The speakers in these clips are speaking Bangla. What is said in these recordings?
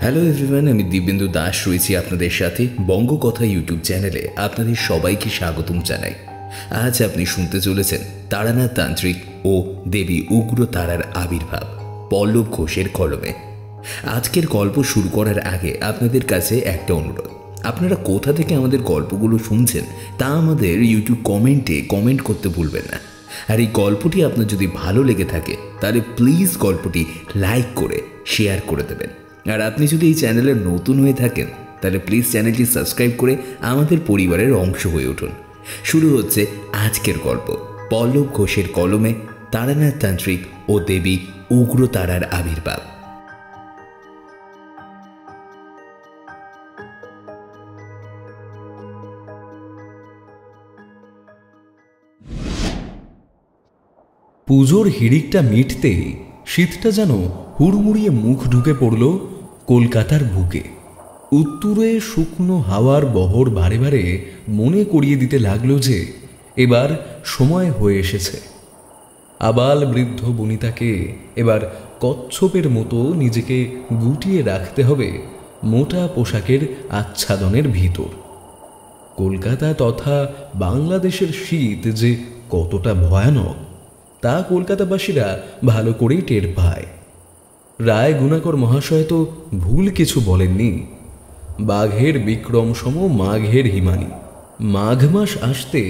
হ্যালো এভরিওয়ান, আমি দিব্যেন্দু দাস রয়েছি আপনাদের সাথে বঙ্গকথা ইউটিউব চ্যানেলে। আপনাদের সবাইকে স্বাগতম জানাই। আজ আপনি শুনতে চলেছেন তারানাথ তান্ত্রিক ও দেবী উগ্র তারার আবির্ভাব পল্লব ঘোষের কলমে। আজকের গল্প শুরু করার আগে আপনাদের কাছে একটা অনুরোধ, আপনারা কোথা থেকে আমাদের গল্পগুলো শুনছেন তা আমাদের ইউটিউব কমেন্টে কমেন্ট করতে ভুলবেন না। আর এই গল্পটি আপনার যদি ভালো লেগে থাকে তাহলে প্লিজ গল্পটি লাইক করে শেয়ার করে দেবেন। আর আপনি যদি এই চ্যানেলে নতুন হয়ে থাকেন তাহলে প্লিজ চ্যানেলটি সাবস্ক্রাইব করে আমাদের পরিবারের অংশ হয়ে উঠুন। শুরু হচ্ছে আজকের গল্প পল্লব ঘোষের কলমে তারানাথ তান্ত্রিক ও দেবী উগ্র তারার আবির্ভাব। পুজোর হিড়িকটা মিটতেই শীতটা যেন হুড়মুড়িয়ে মুখ ঢুকে পড়ল কলকাতার বুকে। উত্তরে শুকনো হাওয়ার বহর বারে বারে মনে করিয়ে দিতে লাগলো যে এবার সময় হয়ে এসেছে। আবাল বৃদ্ধ বনিতাকে এবার কচ্ছপের মতো নিজেকে গুটিয়ে রাখতে হবে মোটা পোশাকের আচ্ছাদনের ভিতর। কলকাতা তথা বাংলাদেশের শীত যে কতটা ভয়ানক তা কলকাতাবাসীরা ভালো করেই টের পায়। রায় গুণাকর মহাশয় তো ভুল কিছু বলেননি। বাঘের বিক্রম সম মাঘের হিমানি, মাঘ মাস আসতে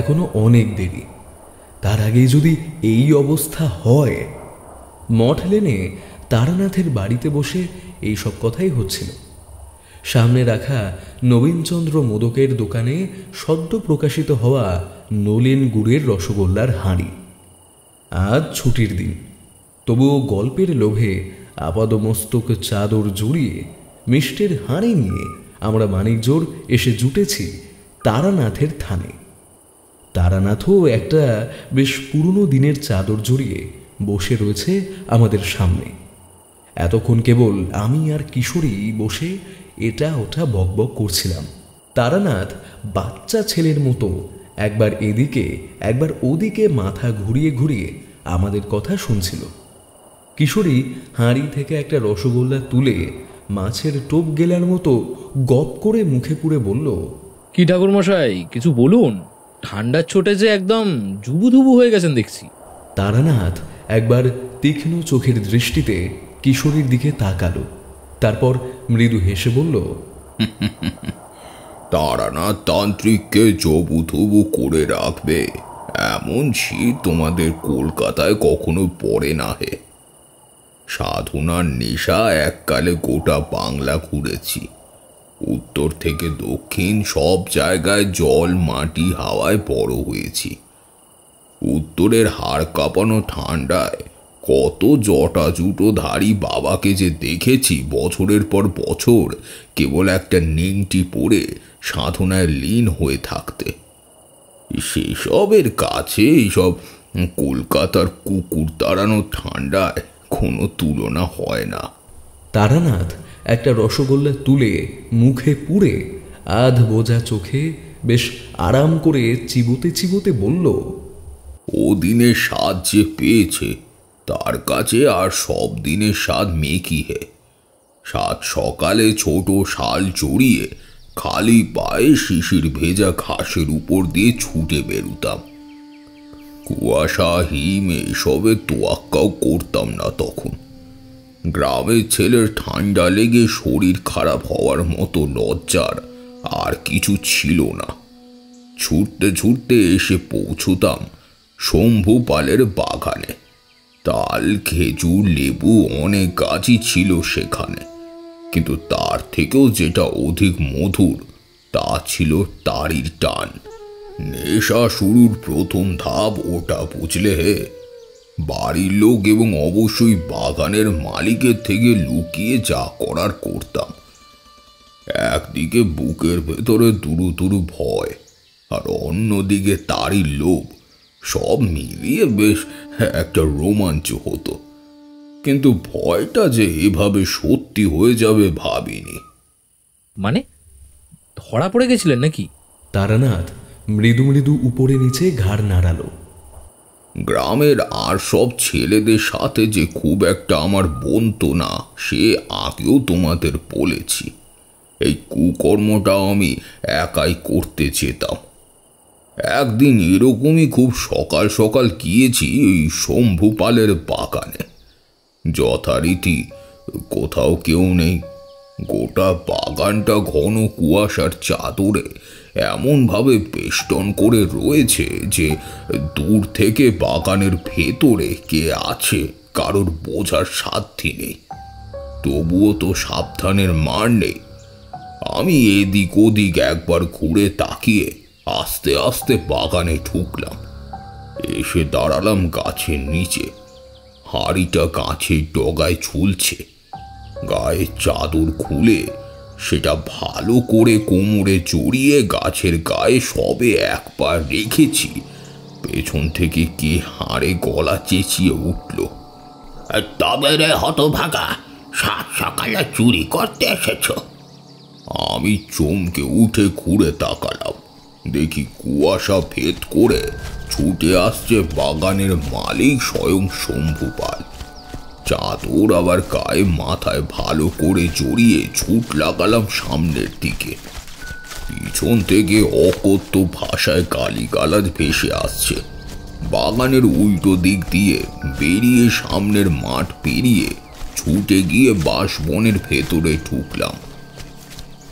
এখনো অনেক দেরি। তার আগে যদি এই অবস্থা হয়। মঠ লেনে তারানাথের বাড়িতে বসে এই সব কথাই হচ্ছিল। সামনে রাখা নবীনচন্দ্র মোদকের দোকানে সদ্য প্রকাশিত হওয়া নলিন গুড়ের রসগোল্লার হাঁড়ি। আজ ছুটির দিন, তবুও গল্পের লোভে আপাদমস্তক চাদর জড়িয়ে মিষ্টের হাঁড়ি নিয়ে আমরা মানিকজোড় এসে জুটেছি তারানাথের থানে। তারানাথও একটা বেশ পুরনো দিনের চাদর জড়িয়ে বসে রয়েছে আমাদের সামনে। এতক্ষণ কেবল আমি আর কিশোরী বসে এটা ওটা বকবক করছিলাম। তারানাথ বাচ্চা ছেলের মতো একবার এদিকে একবার ওদিকে মাথা ঘুরিয়ে ঘুরিয়ে আমাদের কথা শুনছিল। কিশোরী হাঁড়ি থেকে একটা রসগোল্লা তুলে মাছের টোপ গেলার মতো গপ করে মুখে পুরে বলল, কি ঠাকুরমশাই, কিছু বলুন। ঠান্ডার চোটে যে একদম জুবুধুবু হয়ে গেছেন দেখছি। তারানাথ একবার তীক্ষ্ণ চোখের দৃষ্টিতে কিশোরীর দিকে তাকালো, তারপর মৃদু হেসে বলল, তারানাথ তান্ত্রিককে জবুথুবু করে রাখবে এমন শীত তোমাদের কলকাতায় কখনো পড়ে না হে। সাধনার নেশা এককালে গোটা বাংলা ঘুরেছি। উত্তর থেকে দক্ষিণ সব জায়গায় জল মাটি হাওয়ায় বড় হয়েছি। উত্তরের হাড় কাঁপানো ঠান্ডায় কত জটা জুটো ধারী বাবাকে যে দেখেছি বছরের পর বছর কেবল একটা নিংটি পরে সাধনায় লীন হয়ে থাকতে। সেসবের কাছে এইসব কলকাতার কুকুর তাড়ানো ঠান্ডায় কোনো তুলনা হয় না। তারানাথ একটা রসগোল্লা তুলে মুখে পুরে আধ বোঝা চোখে বেশ আরাম করে চিবোতে চিবোতে বলল, ও দিনের স্বাদ যে পেয়েছে তার কাছে আর সব দিনের স্বাদ মেকি হে। সাত সকালে ছোট শাল জড়িয়ে খালি পায়ে শিশির ভেজা ঘাসের উপর দিয়ে ছুটে বেরুতাম। কুয়াশা হিম এসবে তোয়াক্কাও করতাম না তখন। গ্রামের ছেলের ঠান্ডা লেগে শরীর খারাপ হওয়ার মতো লজ্জার আর কিছু ছিল না। ছুটতে ছুটতে এসে পৌঁছতাম শম্ভু পালের বাগানে। তাল, খেজুর, লেবু অনেক গাছই ছিল সেখানে, কিন্তু তার থেকেও যেটা অধিক মধুর তা ছিল তারির টান। নেশা শুরুর প্রথম ধাপ ওটা বুঝলে হে। বাড়ির লোক এবং অবশ্যই বাগানের মালিকের থেকে লুকিয়ে যা করার করতাম। একদিকে বুকের ভেতরে দুরু দুরু ভয়, আর অন্যদিকে তারির লোভ। সব মিলিয়ে বেশ একটা রোমাঞ্চ হতো, কিন্তু ভয়টা যে এভাবে সত্যি হয়ে যাবে ভাবিনি। মানে ধরা পড়ে গেছিলেন নাকি? তারানাথ মৃদু মৃদু উপরে নিচে ঘাড় নাড়ালো। গ্রামের আর সব ছেলেদের সাথে যে খুব একটা আমার বনতো না, সে আগেও তোমাদের বলেছি। এই কুকর্মটা আমি একাই করতে যেতাম। একদিন এরকমই খুব সকাল সকাল গিয়েছি ওই শম্ভুপালের বাগানে। যথারীতি কোথাও কেউ নেই। গোটা বাগানটা ঘন কুয়াশার চাদরে এমনভাবে বেষ্টন করে রয়েছে যে দূর থেকে বাগানের ভেতরে কে আছে কারোর বোঝার সাধ্যি নেই। তবুও তো সাবধানের মার নেই। আমি এদিক ওদিক একবার ঘুরে তাকিয়ে আস্তে আস্তে বাগানে ঢুকলাম। এসে দাঁড়ালাম গাছের নিচে। হাঁড়িটা গাছের ডগায় ঝুলছে। গায়ে চাদর খুলে সেটা ভালো করে কোমরে জড়িয়ে গাছের গায়ে সবে একবার রেখেছি, পেছন থেকে কে হাড়ে গলা চেঁচিয়ে উঠল, তবে রে হতভাগা, সাত সকালে চুরি করতে এসেছ? আমি চমকে উঠে ঘুরে তাকালাম। দেখি কুয়াশা ভেদ করে ছুটে আসছে বাগানের মালিক স্বয়ং শম্ভুপাল। চাদর আবার গায়ে মাথায় ভালো করে জড়িয়ে ছুট লাগালাম সামনের দিকে। পিছন থেকে অকথ্য ভাষায় গালিগালাজ ভেসে আসছে। বাগানের উল্টো দিক দিয়ে বেরিয়ে সামনের মাঠ পেরিয়ে ছুটে গিয়ে বাঁশবনের ভেতরে ঢুকলাম।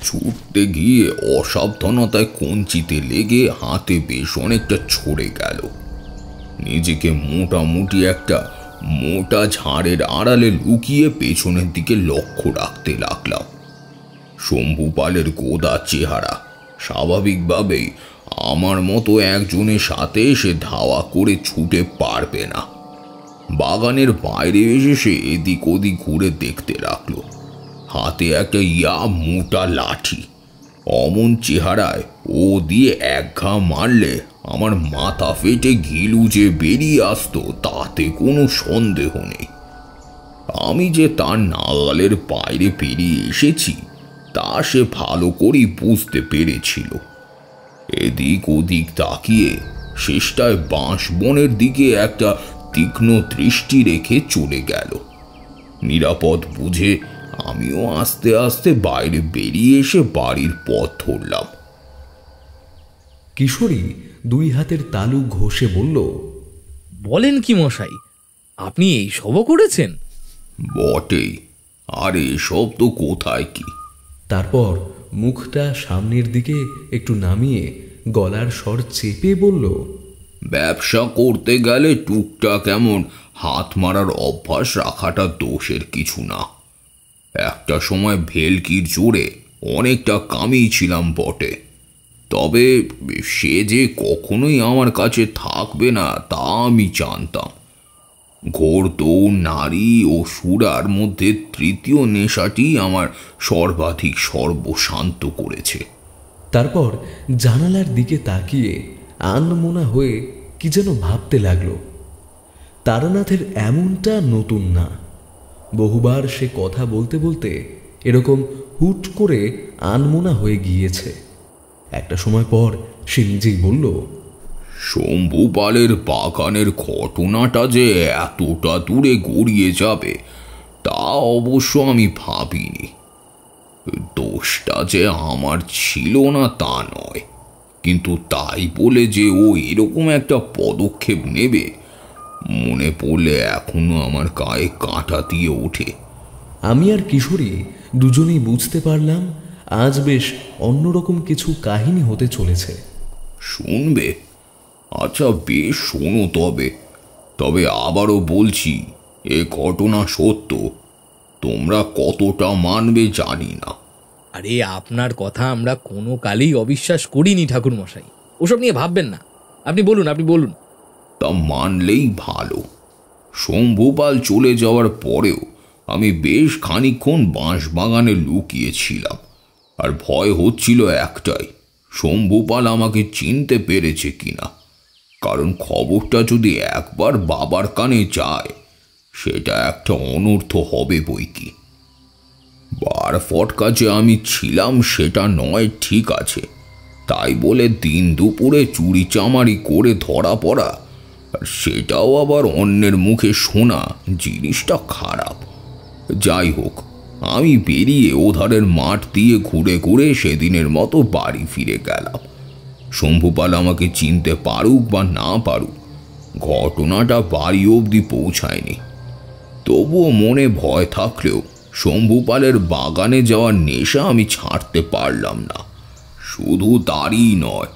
ছুটতে গিয়ে অসাবধানতায় কঞ্চিতে লেগে হাতে বেশ অনেকটা ছড়ে গেল। নিজেকে মোটামুটি একটা মোটা ঝাড়ের আড়ালে লুকিয়ে পেছনের দিকে লক্ষ্য রাখতে লাগলাম। শম্ভুপালের গোদা চেহারা, স্বাভাবিকভাবেই আমার মতো একজনের সাথে সে ধাওয়া করে ছুটে পারবে না। বাগানের বাইরে এসে সে এদিক ওদিক ঘুরে দেখতে লাগলো। হাতে একটা মোটা লাঠি। অমন চেহারায় ও দিয়ে এক ঘা মারলে আমার মাথা ফেটে ঘিলু যে বেরিয়ে আসতো তাতে কোনো সন্দেহ নেই। আমি যে তার নাগালের বাইরে পেরিয়ে এসেছি তা সে ভালো করেই বুঝতে পেরেছিল। এদিক ওদিক তাকিয়ে শেষটায় বাঁশবনের দিকে একটা তীক্ষ্ণ দৃষ্টি রেখে চলে গেল। নিরাপদ বুঝে আমিও আস্তে আস্তে বাইরে বেরিয়ে এসে বাড়ির পথ ধরলাম। কিশোরী দুই হাতের তালু ঘষে বলল, বলেন কি মশাই, আপনি এই সবও করেছেন? বটেই, আর এসব তো কোথায় কি। তারপর মুখটা সামনের দিকে একটু নামিয়ে গলার স্বর চেপে বলল, ব্যবসা করতে গেলে টুকটাক এমন হাত মারার অভ্যাস রাখাটা দোষের কিছু না। একটা সময় ভেলকির জোরে অনেকটা কামিয়েছিলাম বটে, তবে সে যে কখনোই আমার কাছে থাকবে না তা আমি জানতাম। ঘোর দৌড়, নারী ও সুরার মধ্যে তৃতীয় নেশাটি আমার সর্বাধিক সর্বশান্ত করেছে। তারপর জানালার দিকে তাকিয়ে আনমনা হয়ে কি যেন ভাবতে লাগলো। তারানাথের এমনটা নতুন না। বহুবার সে কথা বলতে বলতে এরকম হুট করে আনমনা হয়ে গিয়েছে। একটা সময় পর সে নিজেই বলল, শম্ভুপালের বাগানের ঘটনাটা যে এতটা দূরে গড়িয়ে যাবে তা অবশ্য আমি ভাবিনি। দোষটা যে আমার ছিল না তা নয়, কিন্তু তাই বলে যে ও এরকম একটা পদক্ষেপ নেবে মনে পড়লে এখনো আমার গায়ে কাঁটা দিয়ে ওঠে। আমি আর কিশোরী দুজনেই বুঝতে পারলাম আজ বেশ অন্যরকম কিছু কাহিনী হতে চলেছে। শুনবে? আচ্ছা বেশ, শোনো তবে। তবে আবারও বলছি, এ ঘটনা সত্য। তোমরা কতটা মানবে জানি না। আরে আপনার কথা আমরা কোনো কালেই অবিশ্বাস করিনি ঠাকুর মশাই, ওসব নিয়ে ভাববেন না। আপনি বলুন, আপনি বলুন। তা মানলেই ভালো। শম্ভুপাল চলে যাওয়ার পরেও আমি বেশ খানিকক্ষণ বাঁশবাগানে লুকিয়েছিলাম, আর ভয় হচ্ছিল একটাই, শম্ভুপাল আমাকে চিনতে পেরেছে কিনা। কারণ খবরটা যদি একবার বাবার কানে যায় সেটা একটা অনর্থ হবে বইকি। বার ফটকা যে আমি ছিলাম সেটা নয়, ঠিক আছে, তাই বলে দিন দুপুরে চুরি চামারি করে ধরা পড়া আর সেটাও আবার অন্যের মুখে শোনা জিনিসটা খারাপ। যাই হোক, আমি বেরিয়ে ওধারের মাঠ দিয়ে ঘুরে ঘুরে সেদিনের মতো বাড়ি ফিরে গেলাম। শম্ভুপাল আমাকে চিনতে পারুক বা না পারুক, ঘটনাটা বাড়ি অবধি পৌঁছায়নি। তবুও মনে ভয় থাকলেও শম্ভুপালের বাগানে যাওয়ার নেশা আমি ছাড়তে পারলাম না। শুধু তারই নয়,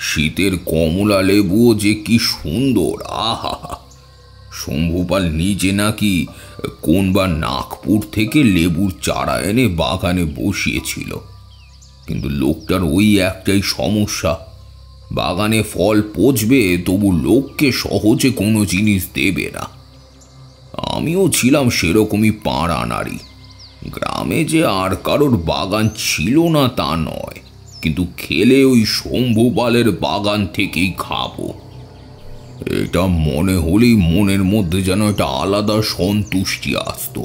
শীতের কমলা লেবুও যে কি সুন্দর, আহা! শম্ভুপাল নিজে নাকি কোনবার নাগপুর থেকে লেবুর চারা এনে বাগানে বসিয়েছিল। কিন্তু লোকটার ওই একটাই সমস্যা, বাগানে ফল পচবে তবু লোককে সহজে কোনো জিনিস দেবে না। আমিও ছিলাম সেরকমই পাড়া নারী। গ্রামে যে আর কারোর বাগান ছিল না তা নয়, কিন্তু খেলে ওই শম্ভুপালের বাগান থেকেই খাবো, এটা মনে হলেই মনের মধ্যে যেন একটা আলাদা সন্তুষ্টি আসতো।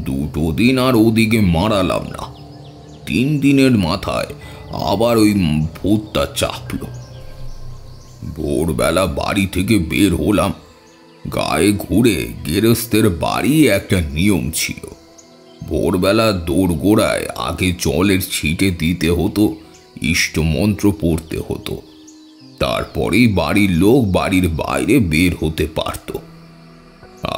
2 দিন আর ওদিকে মারালাম না। 3 দিনের মাথায় আবার ওই ভূতটা চাপল। ভোরবেলা বাড়ি থেকে বের হলাম। গায়ে ঘুরে গেরস্তের বাড়ি একটা নিয়ম ছিল, ভোরবেলা দোরগোড়ায় আগে জলের ছিটে দিতে হতো, ইষ্টমন্ত্র পড়তে হতো, তারপরেই বাড়ির লোক বাড়ির বাইরে বের হতে পারত।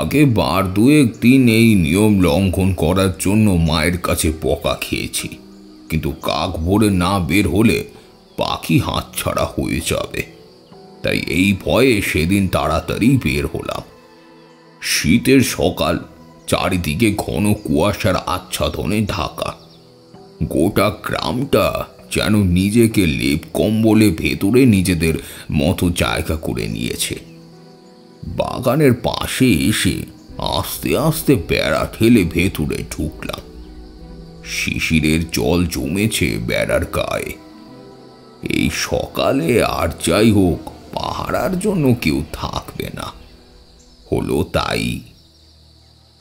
আগে 2-1 এই নিয়ম লঙ্ঘন করার জন্য মায়ের কাছে বকা খেয়েছি, কিন্তু কাক ভোরে না বের হলে পাখি হাতছাড়া হয়ে যাবে, তাই এই ভয়ে সেদিন তাড়াতাড়ি বের হলাম। শীতের সকাল, চারিদিকে ঘন কুয়াশার আচ্ছাদনে ঢাকা। গোটা গ্রামটা যেন নিজেকে লেপ কম্বলে ভেতরে নিজেদের মতো জায়গা করে নিয়েছে। বাগানের পাশে এসে আস্তে আস্তে বেড়া ঠেলে ভেতরে ঢুকলাম। শিশিরের জল জমেছে বেড়ার গায়ে। এই সকালে আর যাই হোক, পাহারার জন্য কেউ থাকবে না। হলো তাই।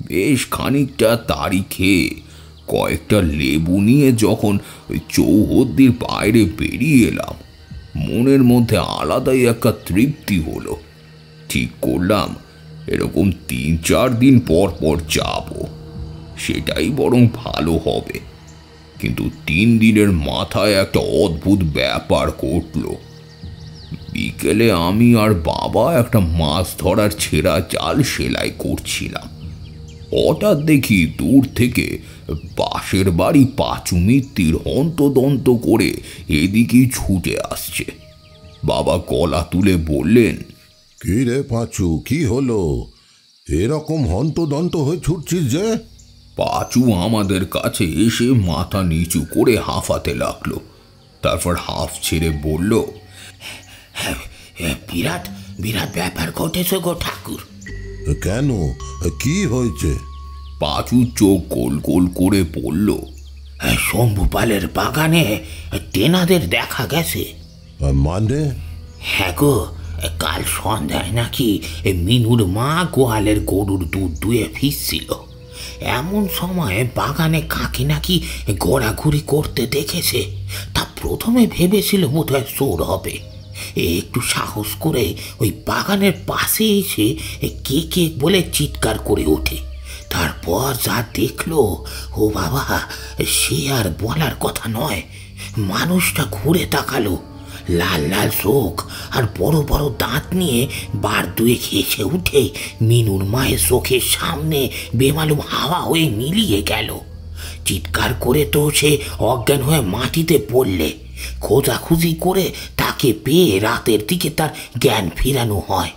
বেশ খানিকটা তাড়ি খেয়ে কয়েকটা লেবু নিয়ে যখন ওই চৌহদ্দির বাইরে বেরিয়ে এলাম, মনের মধ্যে আলাদাই একটা তৃপ্তি হলো। ঠিক করলাম এরকম 3-4 দিন পর পর যাব, সেটাই বরং ভালো হবে। কিন্তু 3 দিনের মাথায় একটা অদ্ভুত ব্যাপার ঘটলো। বিকেলে আমি আর বাবা একটা মাছ ধরার ছেঁড়া জাল সেলাই করছিলাম। হঠাৎ দেখি দূর থেকে পাশের বাড়ি পাঁচু মিত্তির হন্তদন্ত করে এদিকেই ছুটে আসছে। বাবা গলা তুলে বললেন, কি রে পাঁচু, কি হলো? এরকম হন্তদন্ত হয়ে ছুটছিস যে? পাঁচু আমাদের কাছে এসে মাথা নিচু করে হাঁফাতে লাগলো। তারপর হাঁফ ছেড়ে বলল, বিরাট বিরাট ব্যাপার ঘটেছে গো ঠাকুর। কেন, কি হয়েছে? পাঁচু চোখ গোল গোল করে বলল, শম্ভুপালের বাগানে টেনাদের দেখা গেছে। মানে? হ্যাঁ গো, কাল সন্ধ্যায় নাকি মিনুর মা গোয়ালের গরুর দুধ দুয়ে ফিরছিল। এমন সময় বাগানে কাকে নাকি ঘোরাঘুরি করতে দেখেছে। তা প্রথমে ভেবেছিল বোধহয় চোর হবে। একটু সাহস করে ওই বাগানের পাশে এসে কে কে বলে চিৎকার করে ওঠে। তারপর যা দেখলো, ও বাবা, সে আর বলার কথা নয়। মানুষটা ঘুরে তাকালো, লাল লাল চোখ আর বড় বড় দাঁত নিয়ে বার দুয়েক হেসে উঠে মিনুর মায়ের চোখের সামনে বেমালুম হাওয়া হয়ে মিলিয়ে গেল। চিৎকার করে তো সে অজ্ঞান হয়ে মাটিতে পড়লে। খোঁজাখুঁজি করে তাকে পেয়ে রাতের দিকে তার জ্ঞান ফিরানো হয়।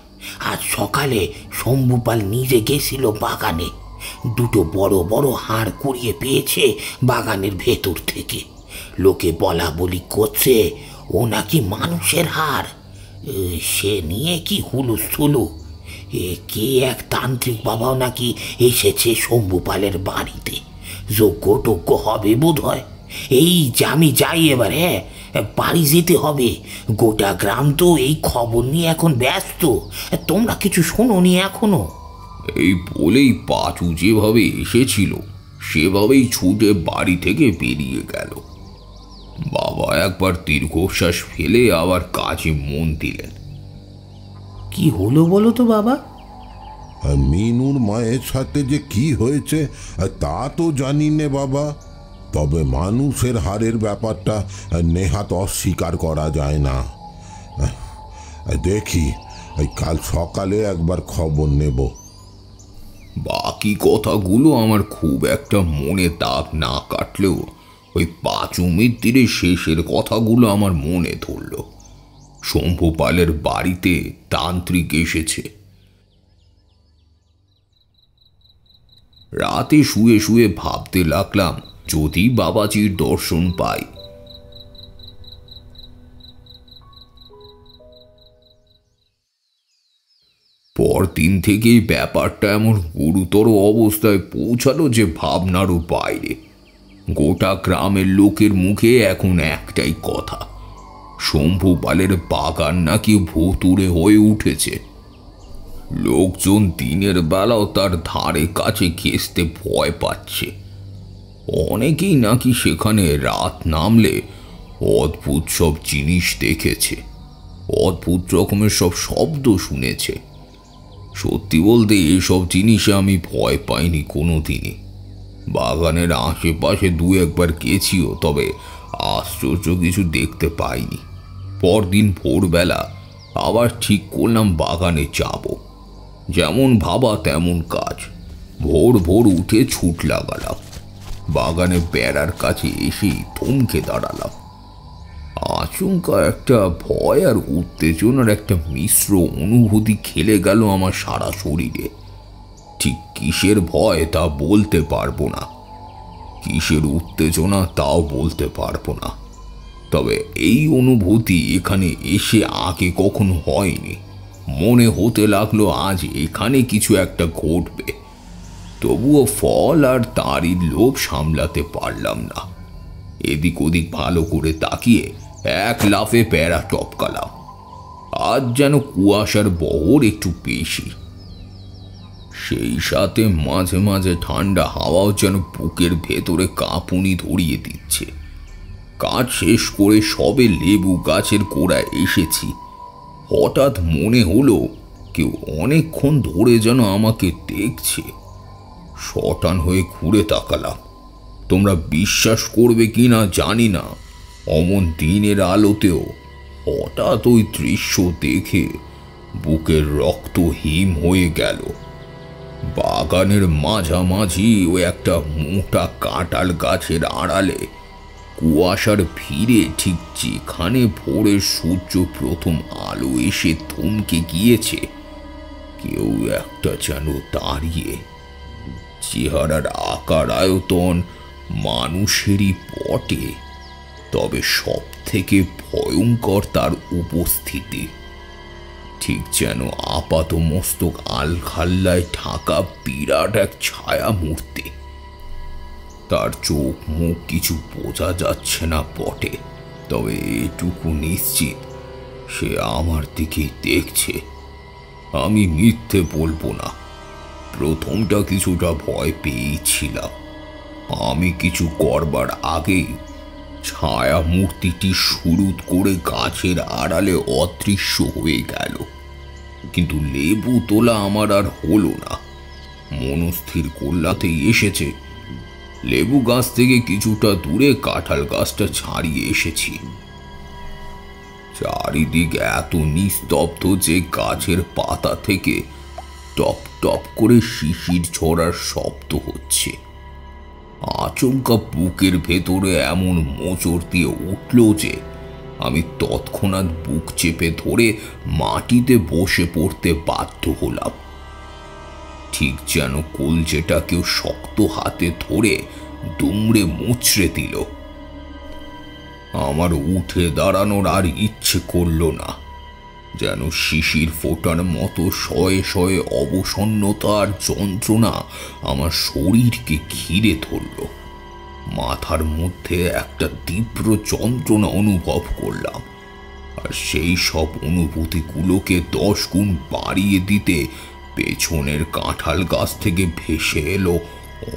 আজ সকালে শম্ভুপাল নিজে গেছিল বাগানে। 2 বড় বড় হাড় কুড়িয়ে পেয়েছে বাগানের ভেতর থেকে। লোকে বলা বলি করছে ও নাকি মানুষের হাড়। সে নিয়ে কি হুলুস্থুলু। কে এক তান্ত্রিক বাবাও নাকি এসেছে শম্ভুপালের বাড়িতে। যোগ্য টোগ্য হবে বোধ হয়। এই যে আমি যাই এবার, হ্যাঁ, বাড়ি যেতে হবে। গোটা গ্রাম তো এই খবর নিয়ে এখন ব্যস্ত। তোমরা কিছু শোনোনি এখনো? এই বলেই পাঁচু যেভাবে এসেছিল সেভাবেই ছুটে বাড়ি থেকে বেরিয়ে গেল। বাবা একবার দীর্ঘশ্বাস ফেলে আবার কাজে মন দিলেন। কি হলো বলো তো বাবা? আর মিনুর মায়ের সাথে যে কি হয়েছে তা তো জানি নে বাবা, তবে মানুষের হারের ব্যাপারটা নেহাত অস্বীকার করা যায় না। দেখি কাল সকালে একবার খবর নেব। বাকি কথাগুলো আমার খুব একটা মনে দাগ না কাটলেও ওই পাঁচু মিত্তিরের শেষের কথাগুলো আমার মনে ধরল। শম্ভু পালের বাড়িতে তান্ত্রিক এসেছে। রাতে শুয়ে শুয়ে ভাবতে লাগলাম যদি বাবাজির দর্শন পাই। পরদিন থেকেই ব্যাপারটা এমন গুরুতর অবস্থায় পৌঁছালো যে ভাবনারও বাইরে। গোটা গ্রামের লোকের মুখে এখন একটাই কথা, শম্ভু পালের বাগান নাকি ভুতুড়ে হয়ে উঠেছে। লোকজন দিনের বেলাও তার ধারে কাছে ঘেঁষতে ভয় পাচ্ছে। অনেকেই নাকি সেখানে রাত নামলে অদ্ভুত সব জিনিস দেখেছে, অদ্ভুত রকমের সব শব্দ শুনেছে। সত্যি বলতে এসব জিনিসে আমি ভয় পাইনি কোনো দিনই। বাগানের আশেপাশে দু একবার গেছিও, তবে আশ্চর্য কিছু দেখতে পাইনি। পরদিন ভোরবেলা আবার ঠিক করলাম বাগানে যাব। যেমন ভাবা তেমন কাজ। ভোর ভোর উঠে ছুট লাগালাম। বাগানে বেড়ার কাছে এসেই থমকে দাঁড়ালাম। আচমকা একটা ভয় আর উত্তেজনার একটা মিশ্র অনুভূতি খেলে গেল আমার সারা শরীরে। ঠিক কিসের ভয় তা বলতে পারবো না, কিসের উত্তেজনা তাও বলতে পারবো না। তবে এই অনুভূতি এখানে এসে আগে কখনো হয়নি। মনে হতে লাগলো আজ এখানে কিছু একটা ঘটবে। তবুও ফল আর তারই লোভ সামলাতে পারলাম না। এদিক ওদিক ভালো করে তাকিয়ে এক লাফে প্যারা টপকালাম। আজ যেন কুয়াশার বহর একটু বেশি, সেই সাথে মাঝে মাঝে ঠান্ডা হাওয়াও যেন বুকের ভেতরে কাঁপুনি ধরিয়ে দিচ্ছে। কাজ শেষ করে সবে লেবু গাছের গোড়ায় এসেছি। হঠাৎ মনে হলো কেউ অনেকক্ষণ ধরে যেন আমাকে দেখছে। শটান হয়ে ঘুরে তাকালাম। তোমরা বিশ্বাস করবে কি না জানি না, অমন দিনের আলোতেও হঠাৎ ওই দৃশ্য দেখে বুকের রক্ত হিম হয়ে গেল। বাগানের মাঝামাঝি ও একটা মোটা কাঁঠাল গাছের আড়ালে কুয়াশার ভিড়ে ঠিক যেখানে ভোরের সূর্য প্রথম আলো এসে থমকে গিয়েছে, কেউ একটা যেন দাঁড়িয়ে। চেহারার আকার আয়তন মানুষেরই বটে, তবে সব থেকে ভয়ঙ্কর তার উপস্থিতি। ঠিক যেন আপাত মস্তক আলখাল্লায় ঢাকা বিরাট এক ছায়া মূর্তি। তার চোখ মুখ কিছু বোঝা যাচ্ছে না বটে, তবে এটুকু নিশ্চিত সে আমার দিকেই দেখছে। আমি মিথ্যে বলবো না, প্রথমটা কিছুটা ভয় পেয়েছিলাম। আমি কিছু করবার আগেই ছায়া মূর্তিটি শুরুত করে গাছের আড়ালে অদৃশ্য হয়ে গেল। কিন্তু লেবু তোলা আমার আর হলো না। মনস্থির করলাতেই এসেছে। লেবু গাছ থেকে কিছুটা দূরে কাঁঠাল গাছটা ছাড়িয়ে এসেছি। চারিদিক এত নিস্তব্ধ যে গাছের পাতা থেকে টপ টপ করে শিশির ঝরার শব্দ হচ্ছে। আচমকা বুকের ভেতরে এমন মোচড় দিয়ে উঠল যে আমি তৎক্ষণাৎ বুক চেপে ধরে মাটিতে বসে পড়তে বাধ্য হলাম। ঠিক যেন কলজেটা কেউ শক্ত হাতে ধরে দুমড়ে মুচড়ে দিল। আমার উঠে দাঁড়ানোর আর ইচ্ছে করল না। যেন শিশির ফোটার মতো শয়ে শয়ে অবসন্নতা আর যন্ত্রণা আমার শরীরকে ঘিরে ধরল। মাথার মধ্যে একটা তীব্র যন্ত্রণা অনুভব করলাম, আর সেই সব অনুভূতিগুলোকে 10 গুণ বাড়িয়ে দিতে পেছনের কাঁঠাল গাছ থেকে ভেসে এলো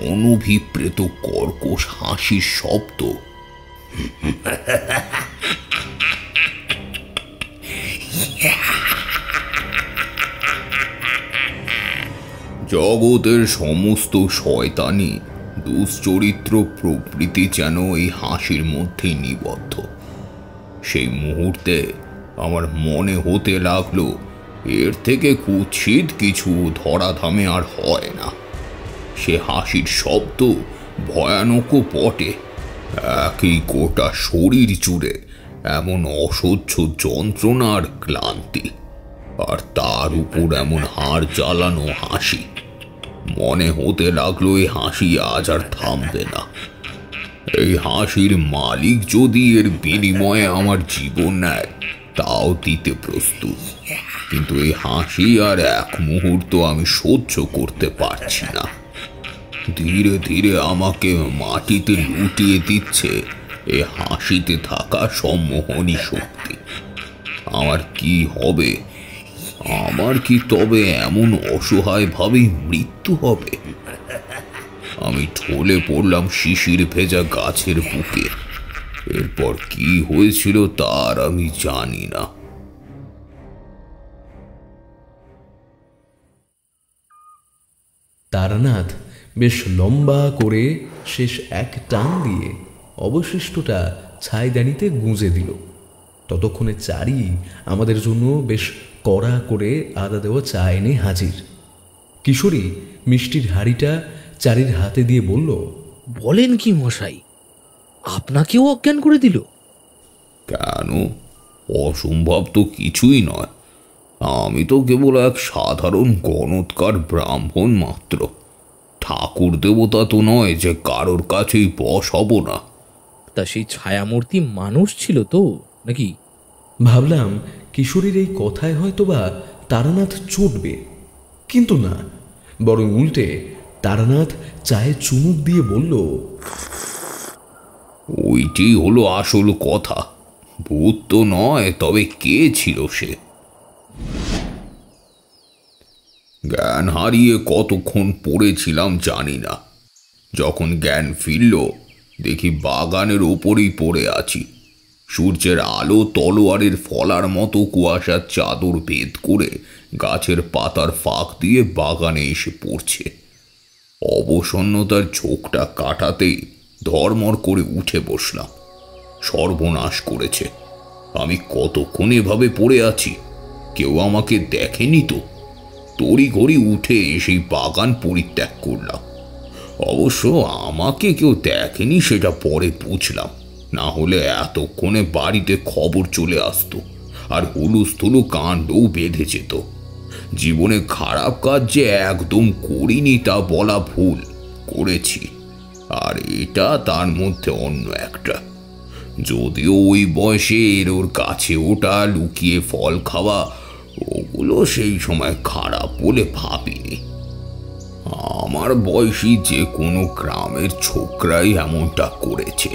অনভিপ্রেত কর্কশ হাসির শব্দ। জগতের সমস্ত শয়তানি দুশ্চরিত্র প্রবৃত্তি যেন এই হাসির মধ্যেই নিবদ্ধ। সেই মুহূর্তে আমার মনে হতে লাগলো এর থেকে কুৎসিত কিছু ধরাধামে আর হয় না। সে হাসির শব্দ ভয়ানক বটে, একই গোটা শরীর জুড়ে এমন অসহ্য যন্ত্রণা আর ক্লান্তি, আর তার উপর এমন হাড় জ্বালানো হাসি। মনে হতে লাগলো এই হাসি আজ আর থামবে না। এই হাসির মালিক যদি এর বিনিময়ে আমার জীবন নেয় তাও দিতে প্রস্তুত, কিন্তু এই হাসি আর এক মুহূর্ত আমি সহ্য করতে পারছি না। ধীরে ধীরে আমাকে মাটিতে লুটিয়ে দিচ্ছে এ হাসিতে থাকা সম্মোহনী শক্তি। আমার কি হবে? আমার কি তবে এমন অসহায় ভাবেই মৃত্যু হবে? আমি ঢলে পড়লাম শিশির ভেজা গাছের বুকে। এরপর কি হয়েছিল তার আমি জানি না। তারানাথ বেশ লম্বা করে শেষ এক টান দিয়ে অবশিষ্টটা ছাইদানিতে গুঁজে দিল। ততক্ষণে চারি আমাদের জন্য বেশ কড়া করে আদা দেওয়া চা এনে হাজির। কিশোরী মিষ্টির হাঁড়িটা চারির হাতে দিয়ে বলল, বলেন কি মশাই, আপনাকেও অজ্ঞান করে দিল? কেন? অসম্ভব তো কিছুই নয়। আমি তো কেবল এক সাধারণ গণৎকার ব্রাহ্মণ মাত্র। ঠাকুর দেবতা তো নয় যে কারোর কাছেই বশ হব না। তা সেই ছায়ামূর্তি মানুষ ছিল তো নাকি? ভাবলাম কিশোরীর এই কথায় হয়তোবা তারানাথ চটবে, কিন্তু না, বরং উল্টে তারানাথ চায়ে চুমুক দিয়ে বলল, ওইটি হলো আসল কথা। ভূত তো নয়, তবে কে ছিল সে? জ্ঞান হারিয়ে কতক্ষণ পড়েছিলাম জানি না। যখন জ্ঞান ফিরল দেখি বাগানের ওপরেই পড়ে আছি। সূর্যের আলো তলোয়ারের ফলার মতো কুয়াশার চাদর ভেদ করে গাছের পাতার ফাঁক দিয়ে বাগানে এসে পড়ছে। অবসন্নতার ঝোঁকটা কাটাতেই ধর্মর করে উঠে বসলাম। সর্বনাশ করেছে। আমি কতক্ষণ এভাবে পড়ে আছি? কেউ আমাকে দেখেনি তো? তড়িঘড়ি উঠে সেই বাগান পরিত্যাগ করলাম। অবশ্য আমাকে কেউ দেখেনি সেটা পরে বুঝলাম, না হলে এতক্ষণে বাড়িতে খবর চলে আসতো আর হুলুস্থুলু কাণ্ডও বেঁধে যেত। জীবনে খারাপ কাজ যে একদম করিনি তা বলা ভুল, করেছি, আর এটা তার মধ্যে অন্য একটা। যদিও ওই বয়সে এর ওর কাছে ওটা লুকিয়ে ফল খাওয়া ওগুলো সেই সময় খারাপ বলে ভাবিনি। আমার বয়সী যে কোনো গ্রামের ছোকরাই এমনটা করেছে,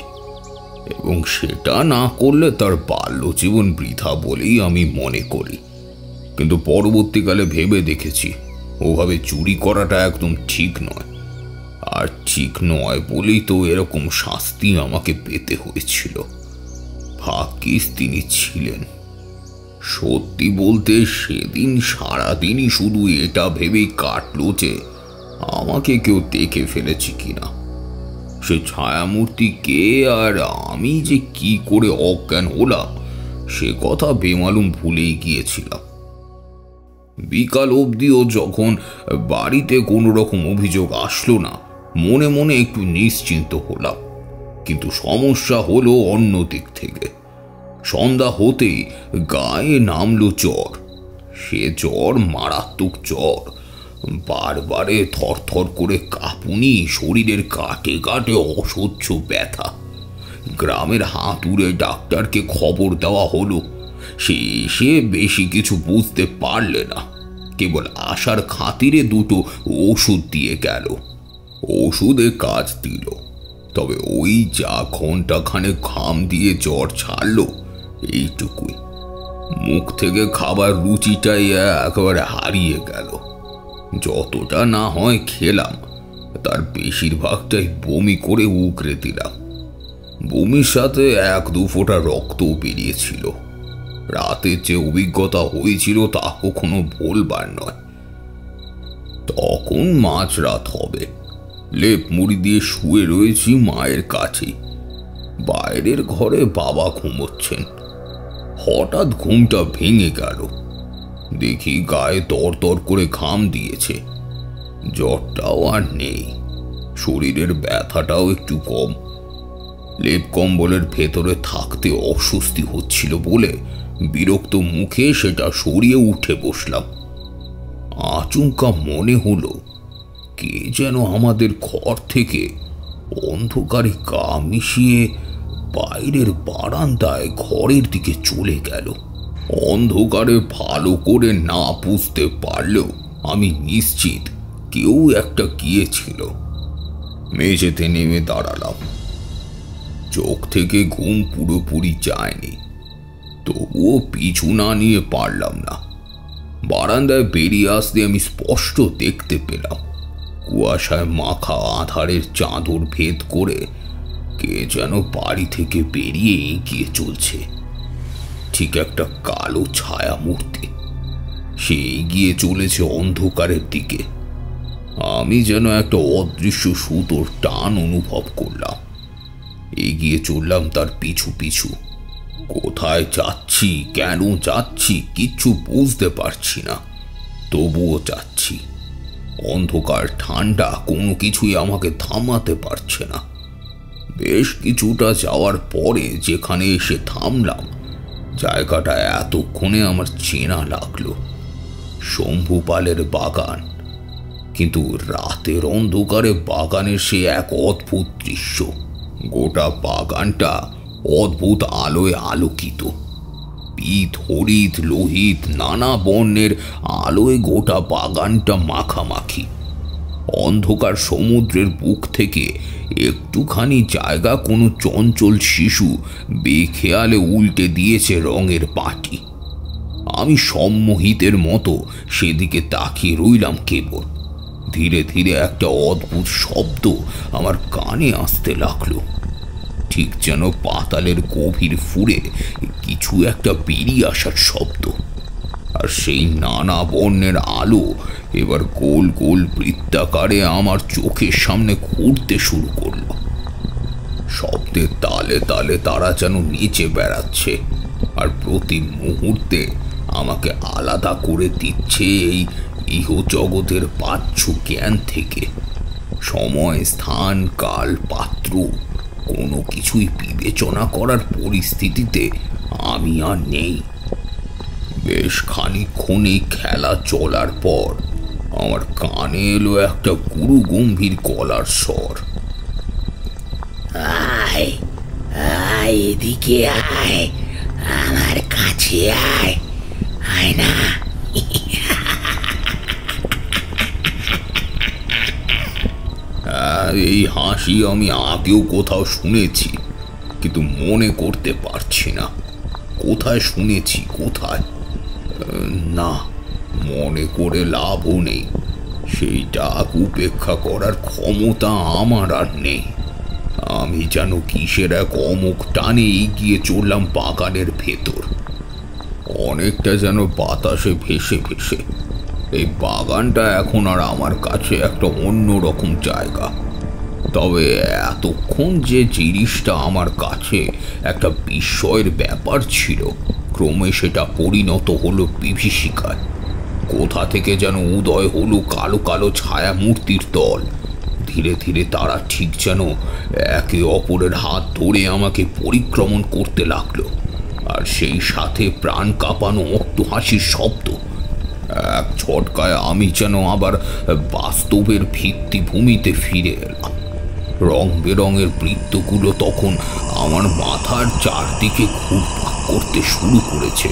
এবং সেটা না করলে তার বাল্যজীবন বৃথা বলেই আমি মনে করি। কিন্তু পরবর্তীকালে ভেবে দেখেছি ওভাবে চুরি করাটা একদম ঠিক নয়, আর ঠিক নয় বলেই তো এরকম শাস্তি আমাকে পেতে হয়েছিল। ভাগ্যিস তিনি ছিলেন। সত্যি বলতে সেদিন সারাদিনই শুধু এটা ভেবেই কাটলো যে আমাকে কেউ দেখে ফেলেছি কিনা। সে ছায়ামূর্তি কে আর আমি যে কি করে অজ্ঞান হলাম সে কথা বেমালুম ভুলেই গিয়েছিলাম। বিকাল অবধিও যখন বাড়িতে কোনো রকম অভিযোগ আসলো না মনে মনে একটু নিশ্চিন্ত হলাম, কিন্তু সমস্যা হলো অন্য দিক থেকে। সন্ধ্যা হতেই গায়ে নামলো জ্বর। সে জ্বর মারাত্মক জ্বর, বারবারে থরথর করে কাঁপুনি, শরীরের কাটে কাটে অসহ্য ব্যথা। গ্রামের হাতুড়ে ডাক্তারকে খবর দেওয়া হলো। সে বেশি কিছু বুঝতে পারলে না, কেবল আশার খাতিরে দুটো ওষুধ দিয়ে গেল। ওষুধে কাজ দিল, তবে ওই যা ঘন্টাখানে ঘাম দিয়ে জ্বর ছাড়লো এইটুকুই। মুখ থেকে খাবার রুচিটাই একেবারে হারিয়ে গেল। যতটা না হয় খেলাম তার বেশিরভাগটাই বমি করে উগরে দিলাম। বমির সাথে এক দু ফোঁটা রক্তও বেরিয়েছিল। রাতে যে অভিজ্ঞতা হয়েছিল তা কখনো ভুলবার নয়। তখন মাঝরাত হবে। লেপ মুড়ি দিয়ে শুয়ে রয়েছি মায়ের কাছে। বাইরের ঘরে বাবা ঘুমোচ্ছেন। হঠাৎ ঘুমটা ভেঙে গেল। দেখি গায়ে তর করে ঘাম দিয়েছে। জ্বরটাও আর নেই, শরীরের ব্যথাটাও একটু কম। লেপ কম্বলের ভেতরে থাকতে অস্বস্তি হচ্ছিল বলে বিরক্ত মুখে সেটা সরিয়ে উঠে বসলাম। আচমকা মনে হলো কে যেন আমাদের ঘর থেকে অন্ধকারে গা মিশিয়ে বাইরের বারান্দায় ঘরের দিকে চলে গেল। অন্ধকারে ভালো করে না বুঝতে পারলেও আমি নিশ্চিত কেউ একটা গিয়েছিল। মেঝেতে নেমে দাঁড়ালাম। চোখ থেকে ঘুম পুরোপুরি যায়নি, তবুও পিছু না নিয়ে পারলাম না। বারান্দায় বেরিয়ে আসতে আমি স্পষ্ট দেখতে পেলাম কুয়াশায় মাখা আধারের চাদর ভেদ করে কে যেন বাড়ি থেকে বেরিয়ে এগিয়ে চলছে। ঠিক একটা কালো ছায়া মূর্তি, সে এগিয়ে চলেছে অন্ধকারের দিকে। আমি যেন একটা অদৃশ্য সুতোর টান অনুভব করলাম। এগিয়ে চললাম তার পিছু পিছু। কোথায় যাচ্ছি, কেন যাচ্ছি কিচ্ছু বুঝতে পারছি না, তবুও যাচ্ছি। অন্ধকার ঠান্ডা কোনো কিছুই আমাকে থামাতে পারছে না। বেশ কিছুটা যাওয়ার পরে যেখানে এসে থামলাম, জায়গাটা এতক্ষণে আমার চেনা লাগলো। শম্ভুপালের বাগান, কিন্তু রাতের অন্ধকারে বাগানের সে এক অদ্ভুত দৃশ্য। গোটা বাগানটা অদ্ভুত আলোয় আলোকিত। পিত, হরিত, লোহিত নানা বর্ণের আলোয় গোটা বাগানটা মাখামাখি। অন্ধকার সমুদ্রের বুক থেকে একটুখানি জায়গা কোনো চঞ্চল শিশু বেখেয়ালে উল্টে দিয়েছে রঙের পাটি। আমি সম্মোহিতের মতো সেদিকে তাকিয়ে রইলাম কেবল। ধীরে ধীরে একটা অদ্ভুত শব্দ আমার কানে আসতে লাগলো, ঠিক যেন পাতালের গভীর ফুঁড়ে কিছু একটা বেরিয়ে আসার শব্দ। আর সেই নানা বর্ণের আলো এবার গোল গোল বৃত্তাকারে আমার চোখের সামনে ঘুরতে শুরু করলো। শব্দের তালে তালে তারা যেন নিচে বেড়াচ্ছে, আর প্রতি মুহূর্তে আমাকে আলাদা করে দিচ্ছে এই ইহজগতের পাচ্ছু জ্ঞান থেকে। সময়, স্থান, কাল, পাত্র কোনো কিছুই বিবেচনা করার পরিস্থিতিতে আমি আর নেই। বেশ খানিকক্ষণই খেলা চলার পর আমার কানে এলো একটা গুরু গম্ভীর গলার স্বর। আয় আয়, এদিকে আয়, আমার কাছে আয়, আয় না। এই হাসি আমি আগেও কোথাও শুনেছি, কিন্তু মনে করতে পারছি না কোথায় শুনেছি, কোথায়। না, মনে করে লাভও নেই। সেই ডাক উপেক্ষা করার ক্ষমতা আমার আর নেই। আমি যেন কিসের এক অমুক টানে এগিয়ে চললাম বাগানের ভেতর, অনেকটা যেন বাতাসে ভেসে ভেসে। এই বাগানটা এখন আর আমার কাছে একটা অন্যরকম জায়গা। তবে এতক্ষণ যে জিনিসটা আমার কাছে একটা বিস্ময়ের ব্যাপার ছিল, ক্রমে সেটা পরিণত হলো বিভীষিকায়। কোথা থেকে যেন উদয় হলো কালো কালো ছায়া মূর্তির দল। ধীরে ধীরে তারা ঠিক যেন একে অপরের হাত ধরে আমাকে পরিক্রমণ করতে লাগলো, আর সেই সাথে প্রাণ কাঁপানো অট্টহাসির শব্দ। এক ঝটকায় আমি যেন আবার বাস্তবের ভিত্তিভূমিতে ফিরে এলাম। রং বেরঙের বৃত্তগুলো তখন আমার মাথার চারদিকে ঘুরপাক করতে শুরু করেছে।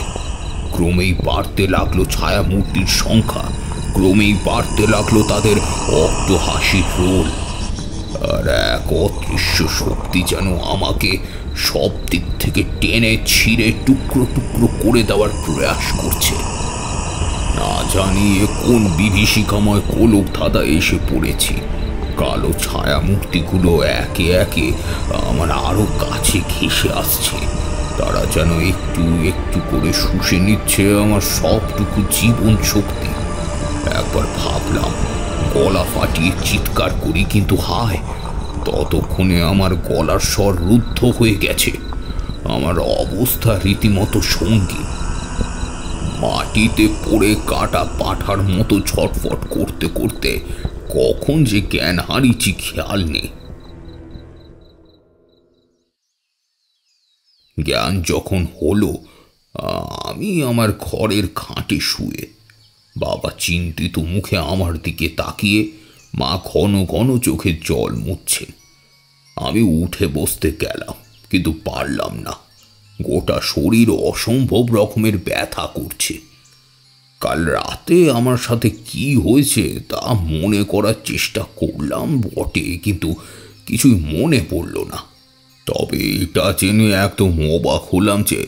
ক্রমেই বাড়তে লাগলো ছায়া মূর্তির সংখ্যা, ক্রমেই বাড়তে লাগলো তাদের অট্টহাসির রোল। আর এক অদৃশ্য শক্তি যেন আমাকে সব দিক থেকে টেনে ছিঁড়ে টুকরো টুকরো করে দেওয়ার প্রয়াস করছে। না জানি কোন বিভীষিকাময় কোলক ধাঁধা এসে পড়েছি। কালো ছায়া মূর্তিগুলো একে একে আমার আরো কাছে ঘেঁষে আসছে। তারা যেন একটু একটু করে শুষে নিচ্ছে আমার সবটুকু জীবন শক্তি। একবার ভাবলাম গলা ফাটিয়ে চিৎকার করি, কিন্তু হায়, ততক্ষণে আমার গলার স্বর রুদ্ধ হয়ে গেছে। আমার অবস্থা রীতিমতো সঙ্গীন। মাটিতে পড়ে কাটা পাঁঠার মতো ছটফট করতে করতে কখন যে জ্ঞান হারিয়েছি খেয়াল নেই। জ্ঞান যখন হলো, আমি আমার ঘরের খাটে শুয়ে, বাবা চিন্তিত মুখে আমার দিকে তাকিয়ে, মা ঘন ঘন চোখে জল মুছছেন। আমি উঠে বসতে গেলাম, কিন্তু পারলাম না। গোটা শরীর অসম্ভব রকমের ব্যথা করছে। কাল রাতে আমার সাথে কি হয়েছে তা মনে করার চেষ্টা করলাম বটে, কিন্তু কিছুই মনে পড়ল না। তবে এটা জেনে একদম অবাক হলাম যে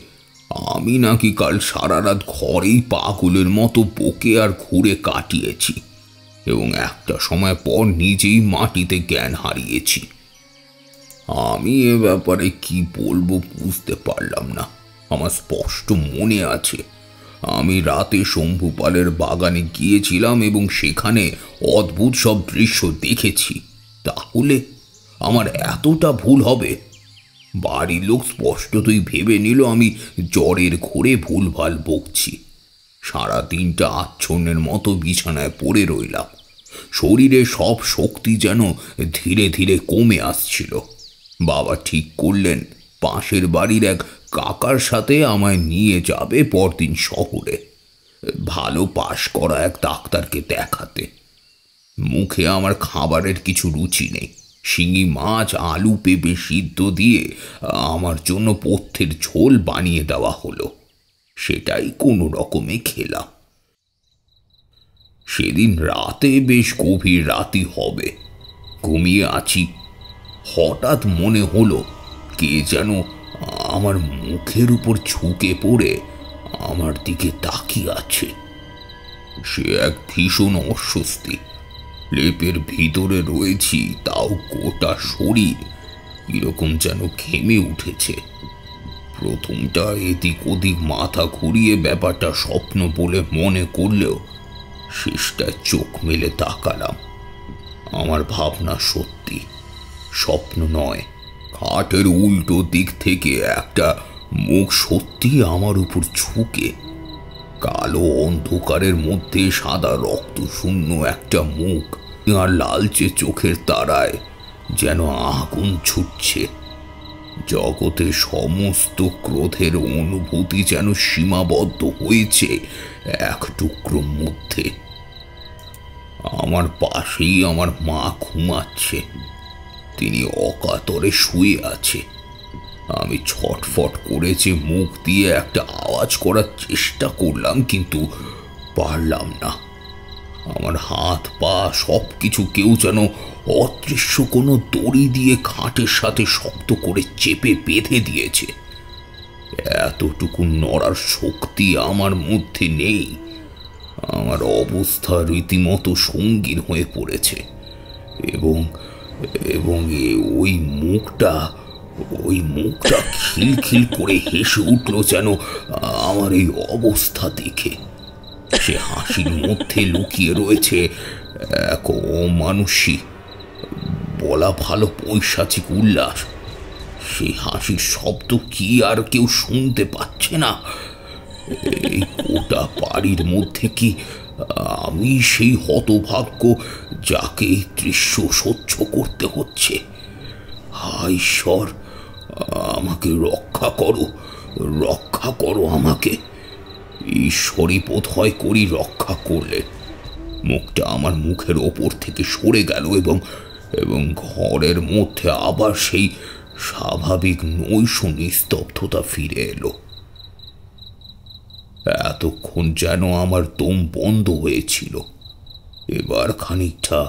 আমি নাকি কাল সারা রাত ঘরেই পাগলের মতো বকে আর ঘুরে কাটিয়েছি, এবং একটা সময় পর নিজেই মাটিতে জ্ঞান হারিয়েছি। আমি এ ব্যাপারে কি বলবো বুঝতে পারলাম না। আমার স্পষ্ট মনে আছে, আমি রাতে শম্ভুপালের বাগানে গিয়েছিলাম এবং সেখানে অদ্ভুত সব দৃশ্য দেখেছি। তাহলে আমার এতটা ভুল হবে? বাড়ির লোক স্পষ্টতই ভেবে নিল আমি জ্বরের ঘোরে ভুলভাল বকছি। সারা দিনটা আচ্ছন্নের মতো বিছানায় পড়ে রইলাম। শরীরে সব শক্তি যেন ধীরে ধীরে কমে আসছিল। বাবা ঠিক করলেন পাশের বাড়ির এক কাকার সাথে আমায় নিয়ে যাবে পরদিন শহরে, ভালো পাশ করা এক ডাক্তারকে দেখাতে। মুখে আমার খাবারের কিছু রুচি নেই। শিঙি মাছ, আলু, পেঁপে সিদ্ধ দিয়ে আমার জন্য পথ্যের ঝোল বানিয়ে দেওয়া হলো। সেটাই কোনো রকমে খেলাম। সেদিন রাতে বেশ গভীর রাতি হবে, ঘুমিয়ে আছি। হঠাৎ মনে হলো কে যেন আমার মুখের উপর ঝুঁকে পড়ে আমার দিকে তাকিয়ে আছে। সে এক ভীষণ অস্বস্তি। লেপের ভিতরে রয়েছি, তাও গোটা শরীর এরকম যেন ঘেমে উঠেছে। প্রথমটা এদিক ওদিক মাথা ঘুরিয়ে ব্যাপারটা স্বপ্ন বলে মনে করলেও শেষটায় চোখ মেলে তাকালাম। আমার ভাবনা সত্যি, স্বপ্ন নয়। খাটের উল্টো দিক থেকে একটা মুখ সত্যি আমার উপর ঝুঁকে। কালো অন্ধকারের মধ্যে সাদা রক্ত শূন্য একটা মুখ, আর লালচে চোখের তারায় যেন আগুন ছুটছে। জগতে সমস্ত ক্রোধের অনুভূতি যেন সীমাবদ্ধ হয়েছে এক টুকরোর মধ্যে। আমার পাশেই আমার মা ঘুমাচ্ছে, তিনি অকাতরে শুয়ে আছে। আমি ছটফট করে যে মুখ দিয়ে একটা আওয়াজ করার চেষ্টা করলাম, কিন্তু পারলাম না। আমার হাত পা সব কিছু কেউ যেন অদৃশ্য কোনো দড়ি দিয়ে খাটের সাথে শক্ত করে চেপে বেঁধে দিয়েছে। এতটুকু নড়ার শক্তি আমার মধ্যে নেই। আমার অবস্থা রীতিমতো সঙ্গীন হয়ে পড়েছে, এবং এবং ওই মুখটা খিলখিল করে হেসে উঠল যেন আমার এই অবস্থা দেখে। সে হাসির মধ্যে লুকিয়ে রয়েছে এক অমানুষী, বলা ভালো পৈশাচিক উল্লাস। সেই হাসির শব্দ কি আর কেউ শুনতে পাচ্ছে না? এই গোটা বাড়ির মধ্যে কি আমি সেই হতভাগ্য যাকে এই দৃশ্য সহ্য করতে হচ্ছে? হায় ঈশ্বর, আমাকে রক্ষা করো, রক্ষা করো আমাকে। ঈশ্বরই বোধ হয় করি রক্ষা করলে। মুখটা আমার মুখের ওপর থেকে সরে গেল, এবং ঘরের মধ্যে আবার সেই স্বাভাবিক নৈশ নিস্তব্ধতা ফিরে এলো। এতক্ষণ যেন আমার দম বন্ধ হয়েছিল। এবার খানিকটা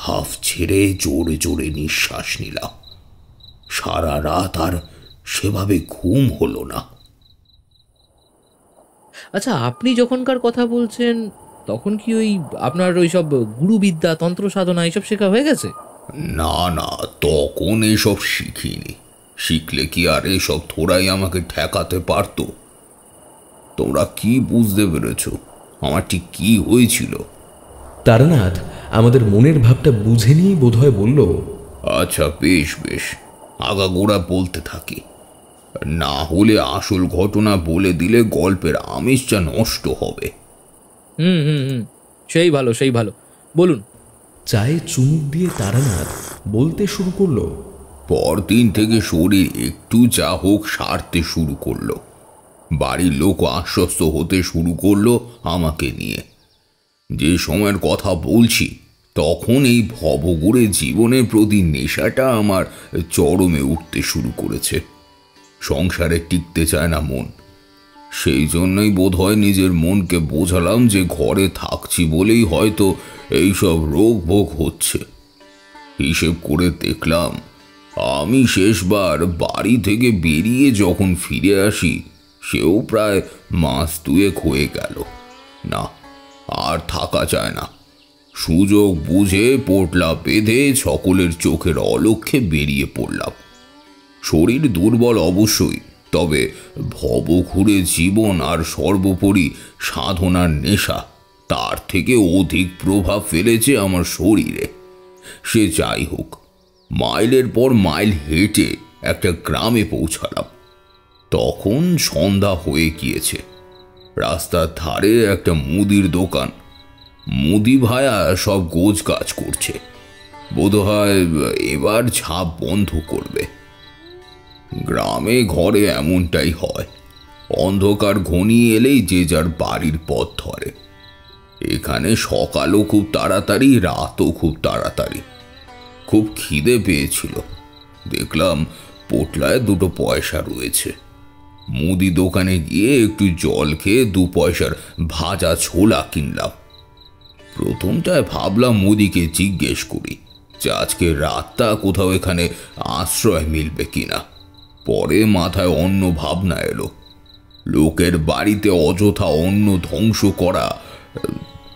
হাফ ছেড়ে জোরে জোরে নিঃশ্বাস নিলাম। সারা রাত আর সেভাবে ঘুম হলো না। আচ্ছা, আপনি যখনকার কথা বলছেন তখন কি ওই আপনার ওই সব গুরুবিদ্যা, তন্ত্র সাধনা এইসব শেখা হয়ে গেছে? না না, তখন এসব শিখিনি। শিখলে কি আর এসব থোড়াই আমাকে ঠেকাতে পারতো? তোমরা কি বুঝতে পেরেছ আমার ঠিক কি হয়েছিল? তারানাথ আমাদের মনের ভাবটা বুঝে নিয়েই বোধহয় বলল, আচ্ছা বেশ বেশ, আগাগোড়া বলতে থাকি, না হলে আসল ঘটনা বলে দিলে গল্পের আমেজটা নষ্ট হবে। হুম হুম হুম, সেই ভালো সেই ভালো, বলুন। চায়ে চুমুক দিয়ে তারানাথ বলতে শুরু করলো, পরদিন থেকে শরীর একটু যা হোক সারতে শুরু করলো। বাড়ির লোক আশ্বস্ত হতে শুরু করলো আমাকে নিয়ে। যে সময়ের কথা বলছি তখন এই ভবঘুরে জীবনের প্রতি নেশাটা আমার চরমে উঠতে শুরু করেছে। সংসারে টিকতে চায় না মন। সেই জন্যই বোধহয় নিজের মনকে বোঝালাম যে ঘরে থাকছি বলেই হয়তো এইসব রোগ ভোগ হচ্ছে। হিসেব করে দেখলাম আমি শেষবার বাড়ি থেকে বেরিয়ে যখন ফিরে আসি সেও প্রায় মাস 2 হয়ে গেল। না, আর থাকা যায় না। সুযোগ বুঝে পোটলা বেঁধে সকলের চোখের অলক্ষ্যে বেরিয়ে পড়লাম। শরীর দুর্বল অবশ্যই, তবে ভবঘুরে জীবন আর সর্বোপরি সাধনার নেশা তার থেকে অধিক প্রভাব ফেলেছে আমার শরীরে। সে যাই হোক, মাইলের পর মাইল হেঁটে একটা গ্রামে পৌঁছালাম। তখন সন্ধ্যা হয়ে গিয়েছে। রাস্তার ধারে একটা মুদির দোকান। মুদি ভায়া সব গোছ কাজ করছে, বোধহয় এবার ঝাঁপ বন্ধ করবে। গ্রামে ঘরে এমনটাই হয়, অন্ধকার ঘনিয়ে এলেই যে যার বাড়ির পথ ধরে। এখানে সকালও খুব তাড়াতাড়ি, রাতও খুব তাড়াতাড়ি। খুব খিদে পেয়েছিল, দেখলাম পোটলায় 2 পয়সা রয়েছে। মুদি দোকানে গিয়ে একটু জল খেয়ে 2 পয়সার ভাজা ছোলা কিনলাম। প্রথমটায় ভাবলাম মুদিকে জিজ্ঞেস করি যে আজকে রাতটা কোথাও এখানে আশ্রয় মিলবে কিনা। পরে মাথায় অন্য ভাবনা এলো। লোকের বাড়িতে অযথা অন্ন ধ্বংস করা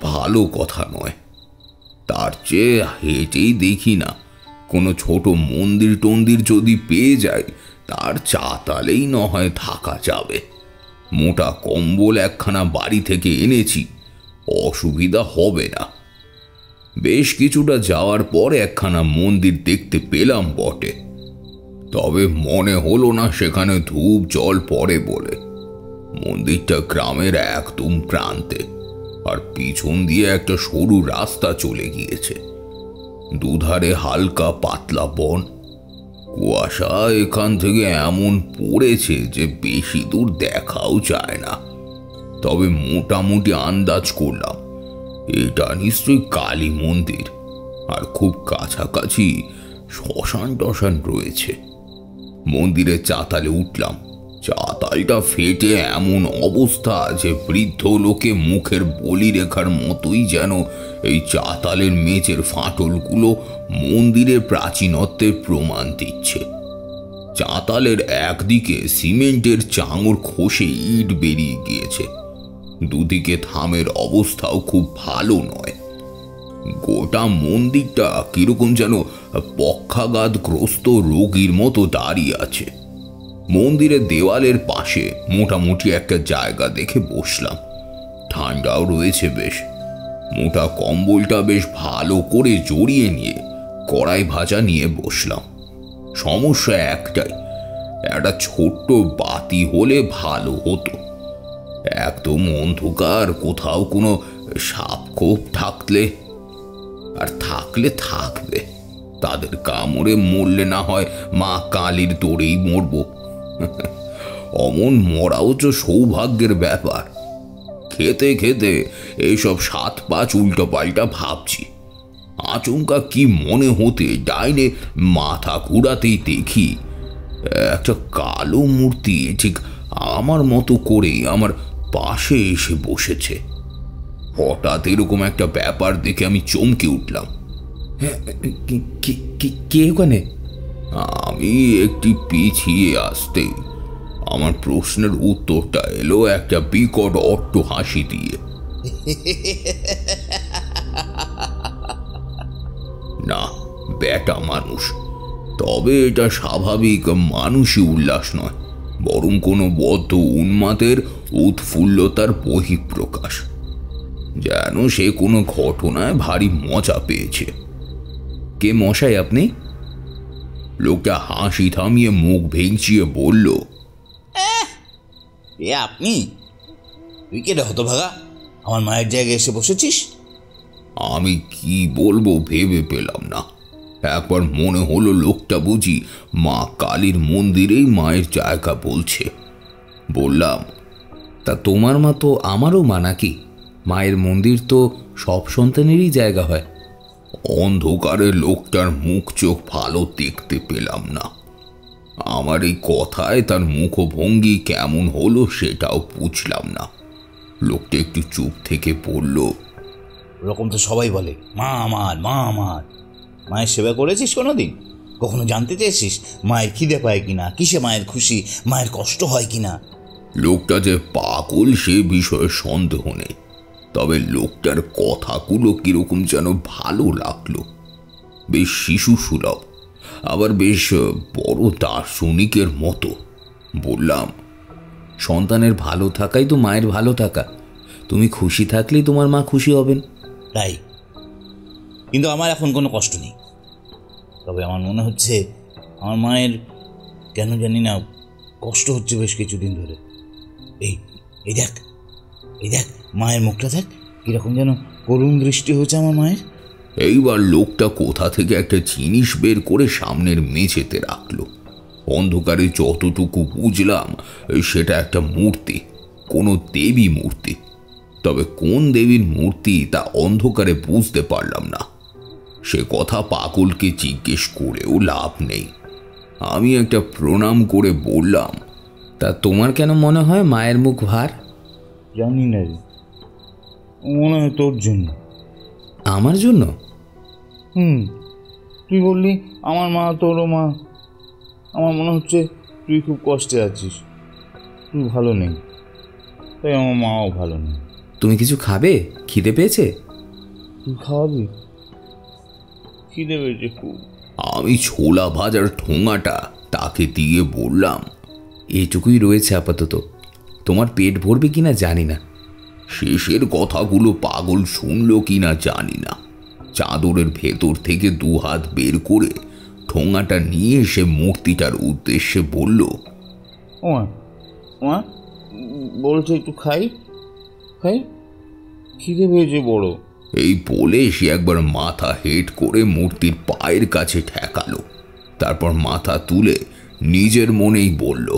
ভালো কথা নয়। তার চেয়ে হেঁটেই দেখি না কোনো ছোট মন্দির টন্দির যদি পেয়ে যায়, তার চাতালেই না হয় থাকা যাবে। মোটা কম্বল একখানা বাড়ি থেকে এনেছি, অসুবিধা হবে না। বেশ কিছুটা যাওয়ার পর একখানা মন্দির দেখতে পেলাম বটে, তবে মনে হলো না সেখানে ধূপ জল পড়ে বলে। মন্দিরটা গ্রামের একদম প্রান্তে, আর পিছন দিয়ে একটা সরু রাস্তা চলে গিয়েছে। দুধারে হালকা পাতলা বন। কুয়াশা এখান থেকে এমন পড়েছে যে বেশি দূর দেখাও যায় না, তবে মোটামুটি আন্দাজ করলাম এটা নিশ্চয়ই কালী মন্দির, আর খুব কাছাকাছি শ্মশান টশান রয়েছে। মন্দিরের চাতালে উঠলাম। চাতালটা ফেটে এমন অবস্থা যে বৃদ্ধ লোকে মুখের বলি রেখার মতোই যেন এই চাতালের মেঝের ফাটলগুলো মন্দিরের প্রাচীনত্বের প্রমাণ দিচ্ছে। চাতালের একদিকে সিমেন্টের চাঙড় খসে ইট বেরিয়ে গিয়েছে, দুদিকে থামের অবস্থাও খুব ভালো নয়। গোটা মন্দিরটা কিরকম যেন পক্ষাঘাতগ্রস্ত রোগীর মতো দাঁড়িয়ে আছে। মন্দিরের দেওয়ালের পাশে মোটামুটি একটা জায়গা দেখে বসলাম। ঠান্ডাও রয়েছে বেশ। মোটা কম্বলটা বেশ ভালো করে জড়িয়ে নিয়ে কড়াই ভাজা নিয়ে বসলাম। সমস্যা একটাই, একটা ছোট্ট বাতি হলে ভালো হতো। একদম অন্ধকার, কোথাও কোনো সাপখোপ থাকলে, আর থাকলে থাকবে, তাদের কামড়ে মরলে না হয় মা কালীর দৌড়েই মরব। অমন মরাও তো সৌভাগ্যের ব্যাপার। খেতে খেতে এইসব 7-5 উল্টো পাল্টা ভাবছি। আচমকা কি মনে হতে ডাইনে মাথা ঘুরাতেই দেখি একটা কালো মূর্তি ঠিক আমার মতো করে আমার পাশে এসে বসেছে। হঠাৎ এরকম একটা ব্যাপার দেখে আমি চমকে উঠলাম। কে ওখানে? আমি একটি পিছিয়ে আসতেই আমার প্রশ্নের উত্তরটা এলো একটা বিকট অট্ট হাসি দিয়ে। না, বেটা মানুষ, তবে এটা স্বাভাবিক মানুষই উল্লাস নয়, বরং কোনো বদ্ধ উন্মাদের উৎফুল্লতার বহিঃপ্রকাশ। যেন সে কোনো ঘটনায় ভারী মজা পেয়েছে। কে মশাই আপনি? লোকটা হাসি থামিয়ে মুখ ভেঙচিয়ে বলল, এ আপনি? তুই কে রে হতভাগা? আমার মায়ের জায়গায় এসে বসেছিস? আমি কি বলবো ভেবে পেলাম না। একবার মনে হলো লোকটা বুঝি মা কালীর মন্দিরেই মায়ের জায়গা বলছে। বললাম, তা তোমার মা তো আমারও মা নাকি? মায়ের মন্দির তো সব সন্তানেরই জায়গা হয়। অন্ধকারে লোকটার মুখ চোখ ভালো দেখতে পেলাম না। আমার এই কথায় তার মুখভঙ্গি কেমন হলো সেটাও বুঝলাম না। লোকটা একটু চুপ থেকে পড়ল, ওরকম তো সবাই বলে, মা আমার, মা আমার। মায়ের সেবা করেছিস কোনোদিন? কখনো জানতে চেয়েছিস মায়ের খিদে পায় কিনা, কিসে মায়ের খুশি, মায়ের কষ্ট হয় কিনা? লোকটা যে পাগল সে বিষয়ে সন্দেহ নেই, তবে লোকটার কথাগুলো কিরকম যেন ভালো লাগলো। বেশ শিশু সুলভ, আবার বেশ বড় দার্শনিকের মতো। বললাম, সন্তানের ভালো থাকাই তো মায়ের ভালো থাকা। তুমি খুশি থাকলেই তোমার মা খুশি হবেন। তাই, কিন্তু আমার এখন কোনো কষ্ট নেই। তবে আমার মনে হচ্ছে আমার মায়ের কেন জানি না কষ্ট হচ্ছে বেশ কিছুদিন ধরে। এই এই দেখ, এই দেখ মায়ের মুখটা দেখ, কিরকম যেন করুণ দৃষ্টি হয়েছে আমার মায়ের। এইবার লোকটা কোথা থেকে একটা জিনিস বের করে সামনের মেঝেতে রাখলো। অন্ধকারে যতটুকু বুঝলাম সেটা একটা মূর্তি, কোনো দেবী মূর্তি। তবে কোন দেবীর মূর্তি তা অন্ধকারে বুঝতে পারলাম না। সে কথা পাগলকে জিজ্ঞেস করেও লাভ নেই। আমি একটা প্রণাম করে বললাম, তা তোমার কেন মনে হয় মায়ের মুখ ভার? জানি না রে, মনে হয় তোর জন্য। আমার জন্য? তুই বললি আমার মা তোরও মা। আমার মনে হচ্ছে তুই খুব কষ্টে আছিস, তুই ভালো নেই, তাই আমার মাও ভালো নেই। তুমি কিছু খাবে? খিদে পেয়েছে? তুই খাওয়াবি? খিদে পেয়েছে খুব। আমি ছোলা ভাজার ঠোঙাটা তাকে দিয়ে বললাম, এইটুকুই রয়েছে আপাতত, তোমার পেট ভরবে কিনা জানি না। শেষের কথাগুলো পাগল শুনলো কিনা জানি না। চাদরের ভেতর থেকে দু হাত বের করে ঠোঙাটা নিয়ে সে মূর্তিটার উদ্দেশ্যে বলল, ওমা ওমা, বলছে একটু খাই খাই, খিদে পেয়েছে বড়। এই বলে সে একবার মাথা হেঁট করে মূর্তির পায়ের কাছে ঠেকালো। তারপর মাথা তুলে নিজের মনেই বলল,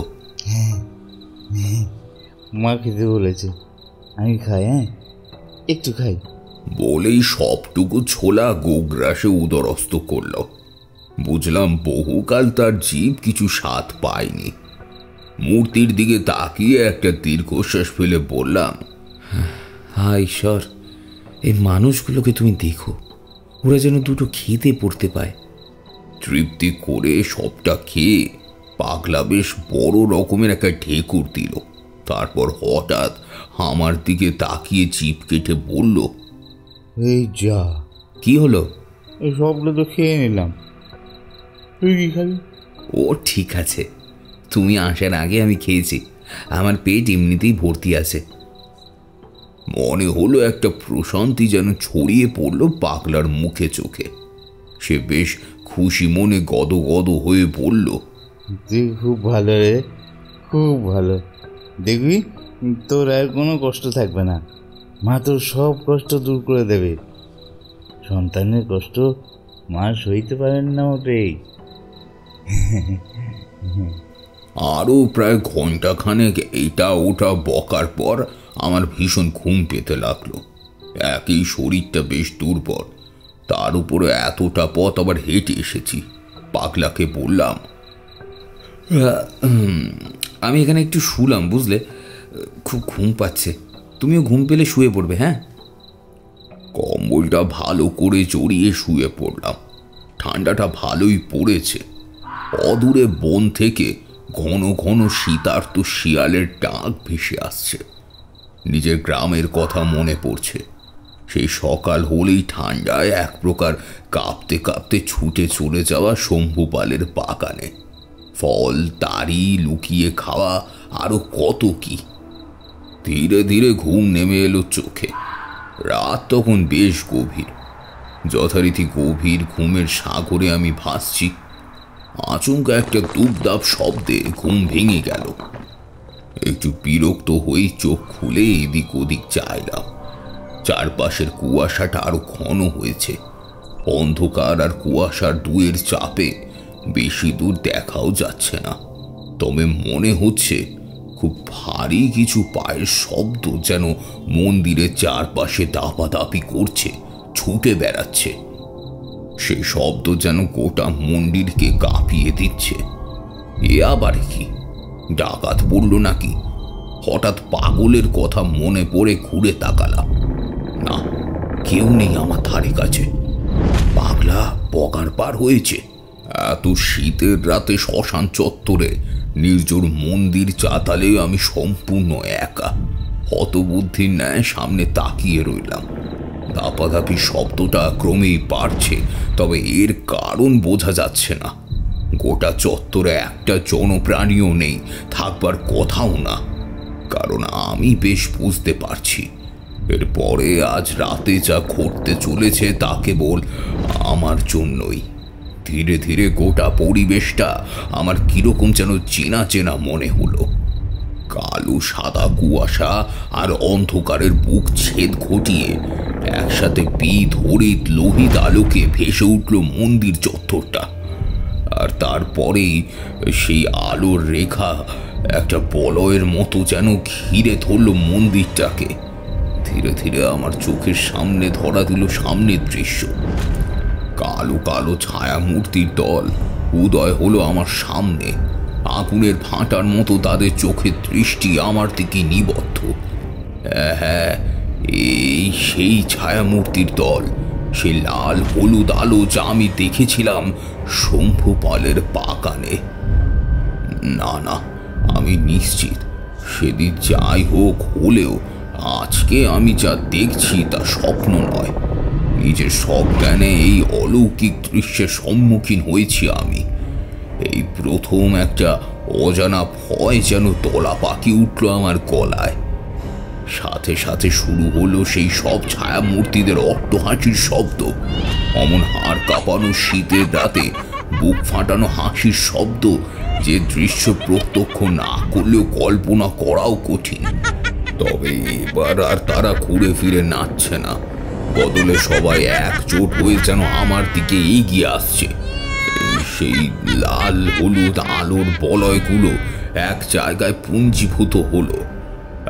মা খেতে বলেছে, আমি খাই, হ্যাঁ একটু খাই। বলেই সবটুকু ছোলা গোগ্রাসে উদরস্থ করল। বুঝলাম বহুকাল তার জীব কিছু স্বাদ পায়নি। মূর্তির দিকে তাকিয়ে একটা দীর্ঘশ্বাস ফেলে বললাম, হায় ঈশ্বর, এই মানুষগুলোকে তুমি দেখো, ওরা যেন দুটো খেতে পড়তে পায়। তৃপ্তি করে সবটা খেয়ে পাগলা বেশ বড় রকমের একটা ঢেকুর দিল। তারপর হঠাৎ আমার দিকে তাকিয়ে জিভ কেটে বলল, এই যা, কি হলো? এই সবগুলো তো খেয়ে নিলাম, তুই কি খাবি? ও ঠিক আছে, তুমি আসার আগে আমি খেয়েছি, আমার পেট এমনিতেই ভর্তি আছে। মনে হলো একটা প্রশান্তি যেন ছড়িয়ে পড়ল পাগলার মুখে চোখে। সে বেশ খুশি মনে গদগদ হয়ে বলল, তুই খুব ভালো রে, খুব ভালো। দেখবি তোর আর কোনো কষ্ট থাকবে না, মা তোর সব কষ্ট দূর করে দেবে। সন্তানের কষ্ট মা সইতে পারেন না মোটেই। আরও প্রায় ঘন্টাখানেক এটা ওটা বকার পর আমার ভীষণ ঘুম পেতে লাগলো। একই শরীরটা বেশ দুর্বল, তার উপরে এতটা পথ আবার হেঁটে এসেছি। পাগলাকে বললাম, আমি এখানে একটু শুলাম, বুঝলে, খুব ঘুম পাচ্ছে, তুমিও ঘুম পেলে শুয়ে পড়বে। হ্যাঁ, কম্বলটা ভালো করে জড়িয়ে শুয়ে পড়লাম। ঠান্ডাটা ভালোই পড়েছে। অদূরে বন থেকে ঘন ঘন শীতার্ত শিয়ালের ডাক ভেসে আসছে। নিজের গ্রামের কথা মনে পড়ছে। সেই সকাল হলেই ঠান্ডায় এক প্রকার কাঁপতে কাঁপতে ছুটে চলে যাওয়া শম্ভুপালের বাগানে। ফল তাড়ি লুকিয়ে খাওয়া, আরো কত কি। ধীরে ধীরে ঘুম নেমে এলো চোখে। রাত তখন বেশ গভীর। যথারীতি গভীর ঘুমের সাগরে আমি ভাসছি। আচমকা একটা দুপদাপ শব্দে ঘুম ভেঙে গেল। একটু বিরক্ত হয়ে চোখ খুলে এদিক ওদিক চাইলাম। চারপাশের কুয়াশাটা আরো ঘন হয়েছে। অন্ধকার আর কুয়াশার দুয়ের চাপে বেশি দূর দেখাও যাচ্ছে না, তবে মনে হচ্ছে খুব ভারী কিছু পায়ের শব্দ যেন মন্দিরের চারপাশে দাপাদাপি করছে, ছুটে বেড়াচ্ছে। সেই শব্দ যেন গোটা মন্দিরকে কাঁপিয়ে দিচ্ছে। এ আবার কি? ডাকাত পড়ল নাকি? হঠাৎ পাগলের কথা মনে পড়ে ঘুরে তাকালাম। না, কেউ নেই আমার ধারে কাছে। পাগলা পগার পার হয়েছে। এত শীতের রাতে শ্মশান চত্বরে নির্জোর মন্দির চাতালে আমি সম্পূর্ণ একা। হতবুদ্ধির ন্যায় সামনে তাকিয়ে রইলাম। দাপাদাপি শব্দটা ক্রমেই বাড়ছে, তবে এর কারণ বোঝা যাচ্ছে না। গোটা চত্বরে একটা জনপ্রাণীও নেই, থাকবার কথাও না। কারণ আমি বেশ বুঝতে পারছি এরপরে আজ রাতে যা ঘটতে চলেছে তা কেবল আমার জন্যই। ধীরে ধীরে গোটা পরিবেশটা আমার কিরকম যেন চেনা চেনা মনে হলো। কালো সাদা কুয়াশা আর অন্ধকারের বুক ছেদ ঘটিয়ে একসাথে বিধরিত লোহিত আলোকে ভেসে উঠল মন্দির চত্বরটা। আর তারপরেই সেই আলোর রেখা একটা বলয়ের মতো যেন ঘিরে ধরল মন্দিরটাকে। ধীরে ধীরে আমার চোখের সামনে ধরা দিল সামনের দৃশ্য। কালো কালো ছায়া মূর্তির দল উদয় হলো আমার সামনে। আগুনের ভাঁটার মতো তাদের চোখের দৃষ্টি আমার দিকে নিবদ্ধ। হ্যাঁ, এই সেই ছায়ামূর্তির দল, সে লাল হলুদ আলো যা আমি দেখেছিলাম শম্ভুপালের বাগানে। না না, আমি নিশ্চিত সেদিন যাই হোক হলেও আজকে আমি যা দেখছি তা স্বপ্ন নয়। নিজের সজ্ঞানে এই অলৌকিক দৃশ্যের সম্মুখীন হয়েছি আমি। এই প্রথম একটা অজানা ভয় যেন দলা পাকি উঠল আমার গলায়। সাথে সাথে শুরু হলো সেই সব ছায়ামূর্তিদের অট্টহাসির শব্দ। অমন হাড় কাঁপানো শীতের রাতে বুক ফাটানো হাসির শব্দ, যে দৃশ্য প্রত্যক্ষ না করলেও কল্পনা করাও কঠিন। তবে এবার আর তারা ঘুরে ফিরে নাচছে না, বদলে সবাই একজোট হয়ে যেন আমার দিকে এগিয়ে আসছে। সেই লাল হলুদ আলোর বলয়গুলো এক জায়গায় পুঞ্জীভূত হলো,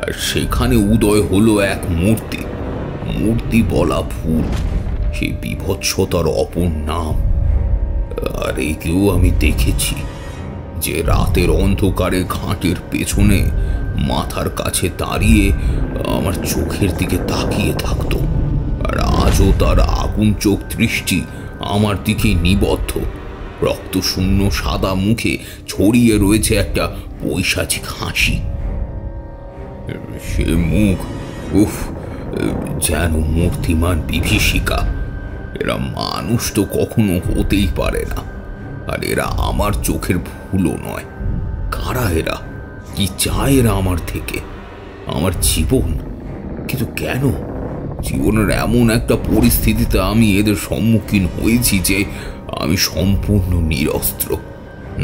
আর সেখানে উদয় হলো এক মূর্তি। মূর্তি বলা ভুল, সেই বিভৎসতার অপর নাম। আর একেও আমি দেখেছি, যে রাতের অন্ধকারে ঘাটের পেছনে মাথার কাছে দাঁড়িয়ে আমার চোখের দিকে তাকিয়ে থাকতো। আর আজও তার আগুন চোখ দৃষ্টি আমার দিকে নিবদ্ধ। রক্তশূন্য সাদা মুখে ছড়িয়ে রয়েছে একটা পৈশাচিক হাসি। সে মুখ, উফ, যেন মূর্তিমান বিভীষিকা। এরা মানুষ তো কখনো হতেই পারে না, আর এরা আমার চোখের ভুলও নয়। কারা এরা? কি চায় এরা আমার থেকে? আমার জীবন? কিন্তু কেন? জীবনের এমন একটা পরিস্থিতিতে আমি এদের সম্মুখীন হয়েছি যে আমি সম্পূর্ণ নিরস্ত্র।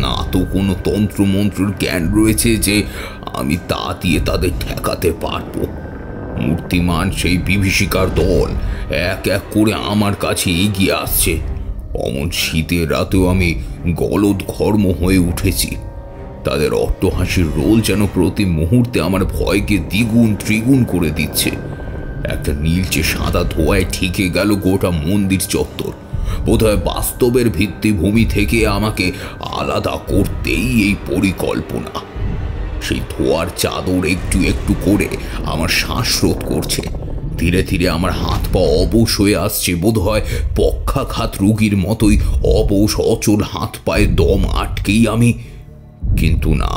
না তো কোনো তন্ত্রমন্ত্রের জ্ঞান রয়েছে যে আমি তা দিয়ে তাদের ঠেকাতে পারবো। মূর্তিমান সেই বিভীষিকার দল এক এক করে আমার কাছে এগিয়ে আসছে। অমন শীতের রাতেও আমি গলদঘর্ম হয়ে উঠেছি। তাদের অট্টহাসির রোল যেন প্রতি মুহূর্তে আমার ভয়কে দ্বিগুণ ত্রিগুণ করে দিচ্ছে। একটা নীলচে সাদা ধোঁয়ায় ঠেকে গেল গোটা মন্দির চত্বর। বোধহয় বাস্তবের ভিত্তিভূমি থেকে আমাকে আলাদা করতেই এই পরিকল্পনা। সেই ধোঁয়ার চাদর একটু একটু করে আমার শ্বাসরোধ করছে। ধীরে ধীরে আমার হাত পা অবশ হয়ে আসছে, বোধহয় পক্ষাঘাত রোগীর মতোই অবশ অচল হাত পায়ে দম আটকেই আমি। কিন্তু না,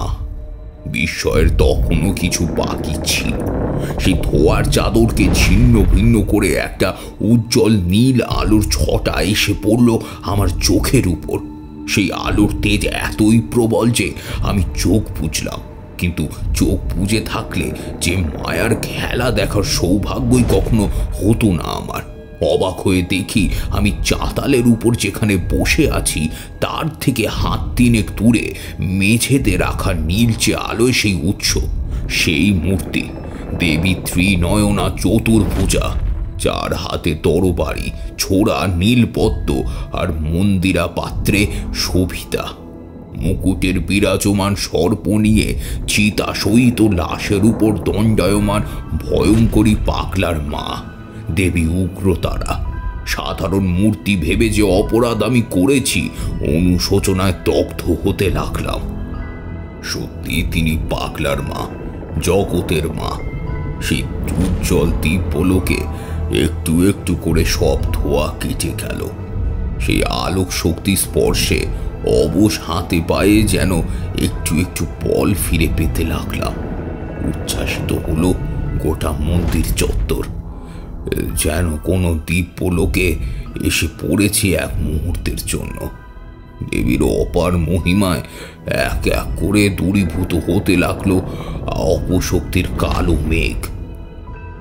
বিস্ময়ের তখনও কিছু বাকি ছিল। সেই ধোঁয়ার চাদরকে ছিন্ন ভিন্ন করে একটা উজ্জ্বল নীল আলোর ছটা এসে পড়ল আমার চোখের উপর। সেই আলোর তেজ এতই প্রবল যে আমি চোখ বুজলাম। কিন্তু চোখ বুজে থাকলে যে মায়ার খেলা দেখার সৌভাগ্যই কখনো হতো না আমার। অবাক হয়ে দেখি আমি চাতালের উপর যেখানে বসে আছি তার থেকে হাত তিনেক দূরে মেঝেতে রাখা নীলচে আলোয় সেই উৎস, সেই মূর্তি দেবী ত্রিনয়না চতুর্ভুজা, যার হাতে তরবারি, ছোড়া নীলপদ্ম আর মন্দিরা পাত্রে শোভিতা, মুকুটের বিরাজমান সর্প নিয়ে চিতা সহিত লাশের উপর দণ্ডায়মান ভয়ঙ্করী পাগলার মা দেবী উগ্রতারা। সাধারণ মূর্তি ভেবে যে অপরাধ আমি করেছি, অনুশোচনায় দগ্ধ হতে লাগলাম। সত্যি তিনি পাগলার মা, জগতের মা। সেই উজ্জ্বল দিব্যলোকে একটু একটু করে সব ধোয়া কেটে গেল। সেই আলোক শক্তি স্পর্শে অবশ হাতে পায়ে যেন একটু একটু বল ফিরে পেতে লাগলাম। উচ্ছ্বাসিত হলো গোটা মন্দির চত্বর, যেন কোনো দিব্যলোকে এসে পড়েছি এক মুহূর্তের জন্য। দেবীর অপার মহিমায় এক এক করে দূরীভূত হতে লাগলো অপশক্তির কালো মেঘ,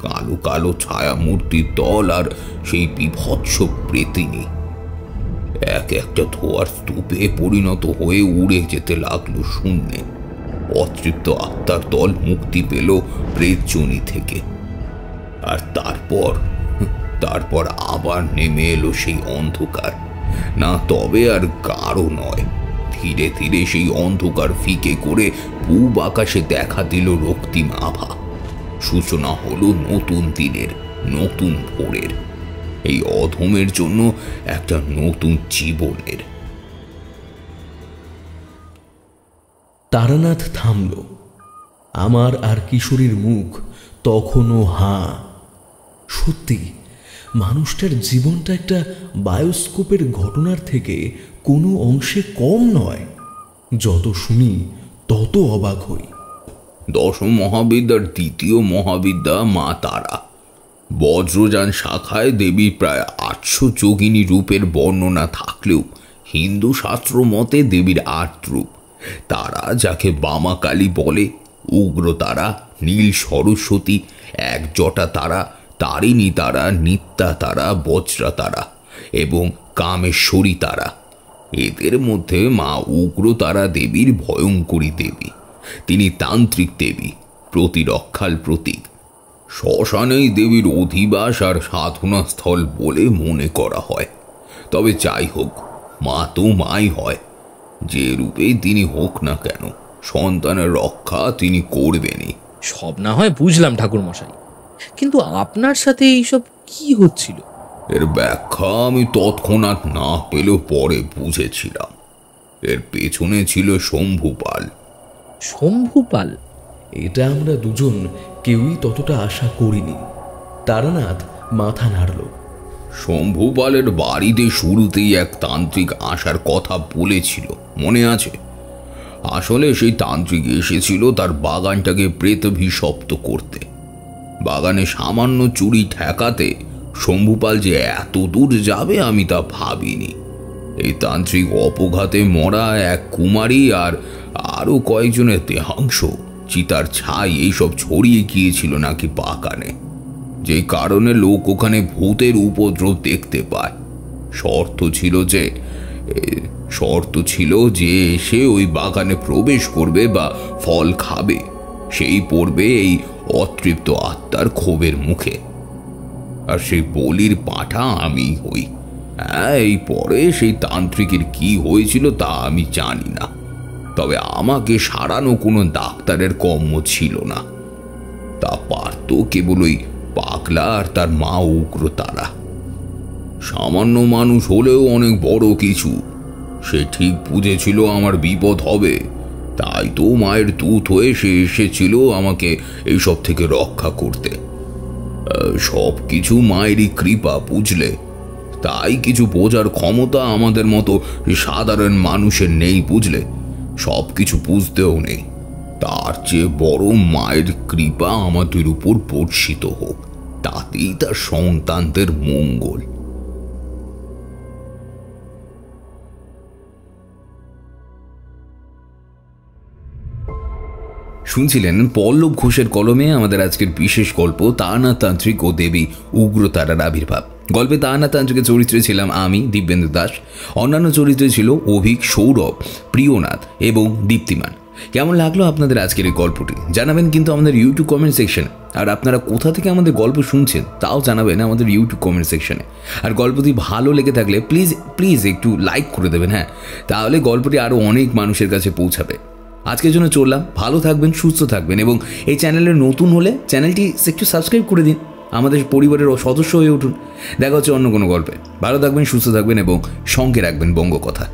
কালো কালো ছায়া মূর্তির দল আর সেই বিভৎস প্রেতিনী। এক একটা ধোয়ার স্তূপে পরিণত হয়ে উড়ে যেতে লাগলো শূন্যে। অতৃপ্ত আত্মার দল মুক্তি পেল প্রেতজনি থেকে। আর তারপর আবার নেমে এলো সেই অন্ধকার। না, তবে আর গাঢ় নয়। ধীরে ধীরে সেই অন্ধকার ফিকে করে পূব আকাশে দেখা দিল রক্তিম আভা। সূচনা হলো নতুন দিনের, নতুন ভোরের, এই অধমের জন্য একটা নতুন জীবনের। তারানাথ থামল। আমার আর কিশোরীর মুখ তখনও হাঁ। সত্যি মানুষটার জীবনটা একটা বায়োস্কোপের ঘটনার থেকে কোনো অংশে কম নয়। যত শুনি তত অবাক হই। দশম মহাবিদ্যার দ্বিতীয় মহাবিদ্যা মা তারা। বজ্রযান শাখায় দেবীর প্রায় 800 যোগিনী রূপের বর্ণনা থাকলেও হিন্দু শাস্ত্র মতে দেবীর 8 রূপ। তারা, যাকে বামাকালী বলে, উগ্রতারা, নীল সরস্বতী, এক জটা তারা, তারিণী তারা, নিত্যা তারা, বজ্রা তারা এবং কামেশ্বরী তারা। এদের মধ্যে মা উগ্রতারা দেবীর ভয়ঙ্করী দেবী। তিনি তান্ত্রিক দেবী, প্রতিরক্ষার প্রতীক। শ্মশানেই দেবীর অধিবাস আর সাধনা স্থল বলে মনে করা হয়। তবে যাই হোক, মা তো মাই হয়। যে রূপেই তিনি হোক না কেন, সন্তানের রক্ষা তিনি করবেনই। সব না হয় বুঝলাম ঠাকুরমশাই, কিন্তু আপনার সাথে এইসব কি হচ্ছিল? এর ব্যাখ্যা আমি তৎক্ষণাৎ না পেলেও পরে বুঝেছিলাম। এর পেছনে ছিল শম্ভুপাল। শম্ভুপাল? এটা আমরা দুজন কেউই ততটা আশা করিনি। তারানাথ মাথা নাড়ল। শম্ভুপালের বাড়িতে শুরুতেই এক তান্ত্রিক আসার কথা বলেছিল, মনে আছে? আসলে সেই তান্ত্রিক এসেছিল তার বাগানটাকে প্রেতভিশপ্ত করতে। বাগানে সামান্য চুরি ঠেকাতে শম্ভুপাল যে এত দূর যাবে আমি তা ভাবিনি। এই তান্ত্রিক অপঘাতে মরা এক কুমারী আর আরও কয়েকজনের দেহাংশ, চিতার ছাই এইসব ছড়িয়ে গিয়েছিল নাকি বাগানে, যে কারণে লোক ওখানে ভূতের উপদ্রব দেখতে পায়। শর্ত ছিল যে এসে ওই বাগানে প্রবেশ করবে বা ফল খাবে, সেই পড়বে এই অতৃপ্ত আত্মার ক্ষোভের মুখে। আর সেই বলির পাঁঠা আমি হই। এই পরে সেই তান্ত্রিকের কি হয়েছিল তা আমি জানি না, তবে আমাকে সারানো কোনো ডাক্তারের কর্ম ছিল না। তা পারত কেবল ওই পাগলা আর তার মা উগ্রতারা। সামান্য মানুষ হলেও অনেক বড় কিছু। সে ঠিক বুঝেছিল আমার বিপদ হবে, তাই তো মায়ের দূত হয়ে সে এসেছিল আমাকে এইসব থেকে রক্ষা করতে। সব কিছু মায়েরই কৃপা, বুঝলে? তাই কিছু বোঝার ক্ষমতা আমাদের মতো সাধারণ মানুষের নেই, বুঝলে? সব কিছু বুঝতেও নেই। তার চেয়ে বড় মায়ের কৃপা আমাদের উপর বর্ষিত হোক, তাতেই তার সন্তানদের মঙ্গল। শুনছিলেন পল্লব ঘোষের কলমে আমাদের আজকের বিশেষ গল্প তারানাথ তান্ত্রিক ও দেবী উগ্রতারার আবির্ভাব। গল্পে তারানাথ তান্ত্রিকের চরিত্রে ছিলাম আমি, দিব্যেন্দু দাস। অন্যান্য চরিত্রে ছিল অভিক, সৌরভ, প্রিয়নাথ এবং দীপ্তিমান। কেমন লাগলো আপনাদের আজকের এই গল্পটি জানাবেন কিন্তু আমাদের ইউটিউব কমেন্ট সেকশনে। আর আপনারা কোথা থেকে আমাদের গল্প শুনছেন তাও জানাবেন আমাদের ইউটিউব কমেন্ট সেকশনে। আর গল্পটি ভালো লেগে থাকলে প্লিজ একটু লাইক করে দেবেন, হ্যাঁ, তাহলে গল্পটি আরও অনেক মানুষের কাছে পৌঁছাবে। আজকের জন্য চললাম। ভালো থাকবেন, সুস্থ থাকবেন এবং এই চ্যানেলে নতুন হলে চ্যানেলটি একটু সাবস্ক্রাইব করে দিন, আমাদের পরিবারের সদস্য হয়ে উঠুন। দেখা হচ্ছে অন্য কোনো গল্পে। ভালো থাকবেন, সুস্থ থাকবেন এবং সঙ্গে রাখবেন বঙ্গকথা।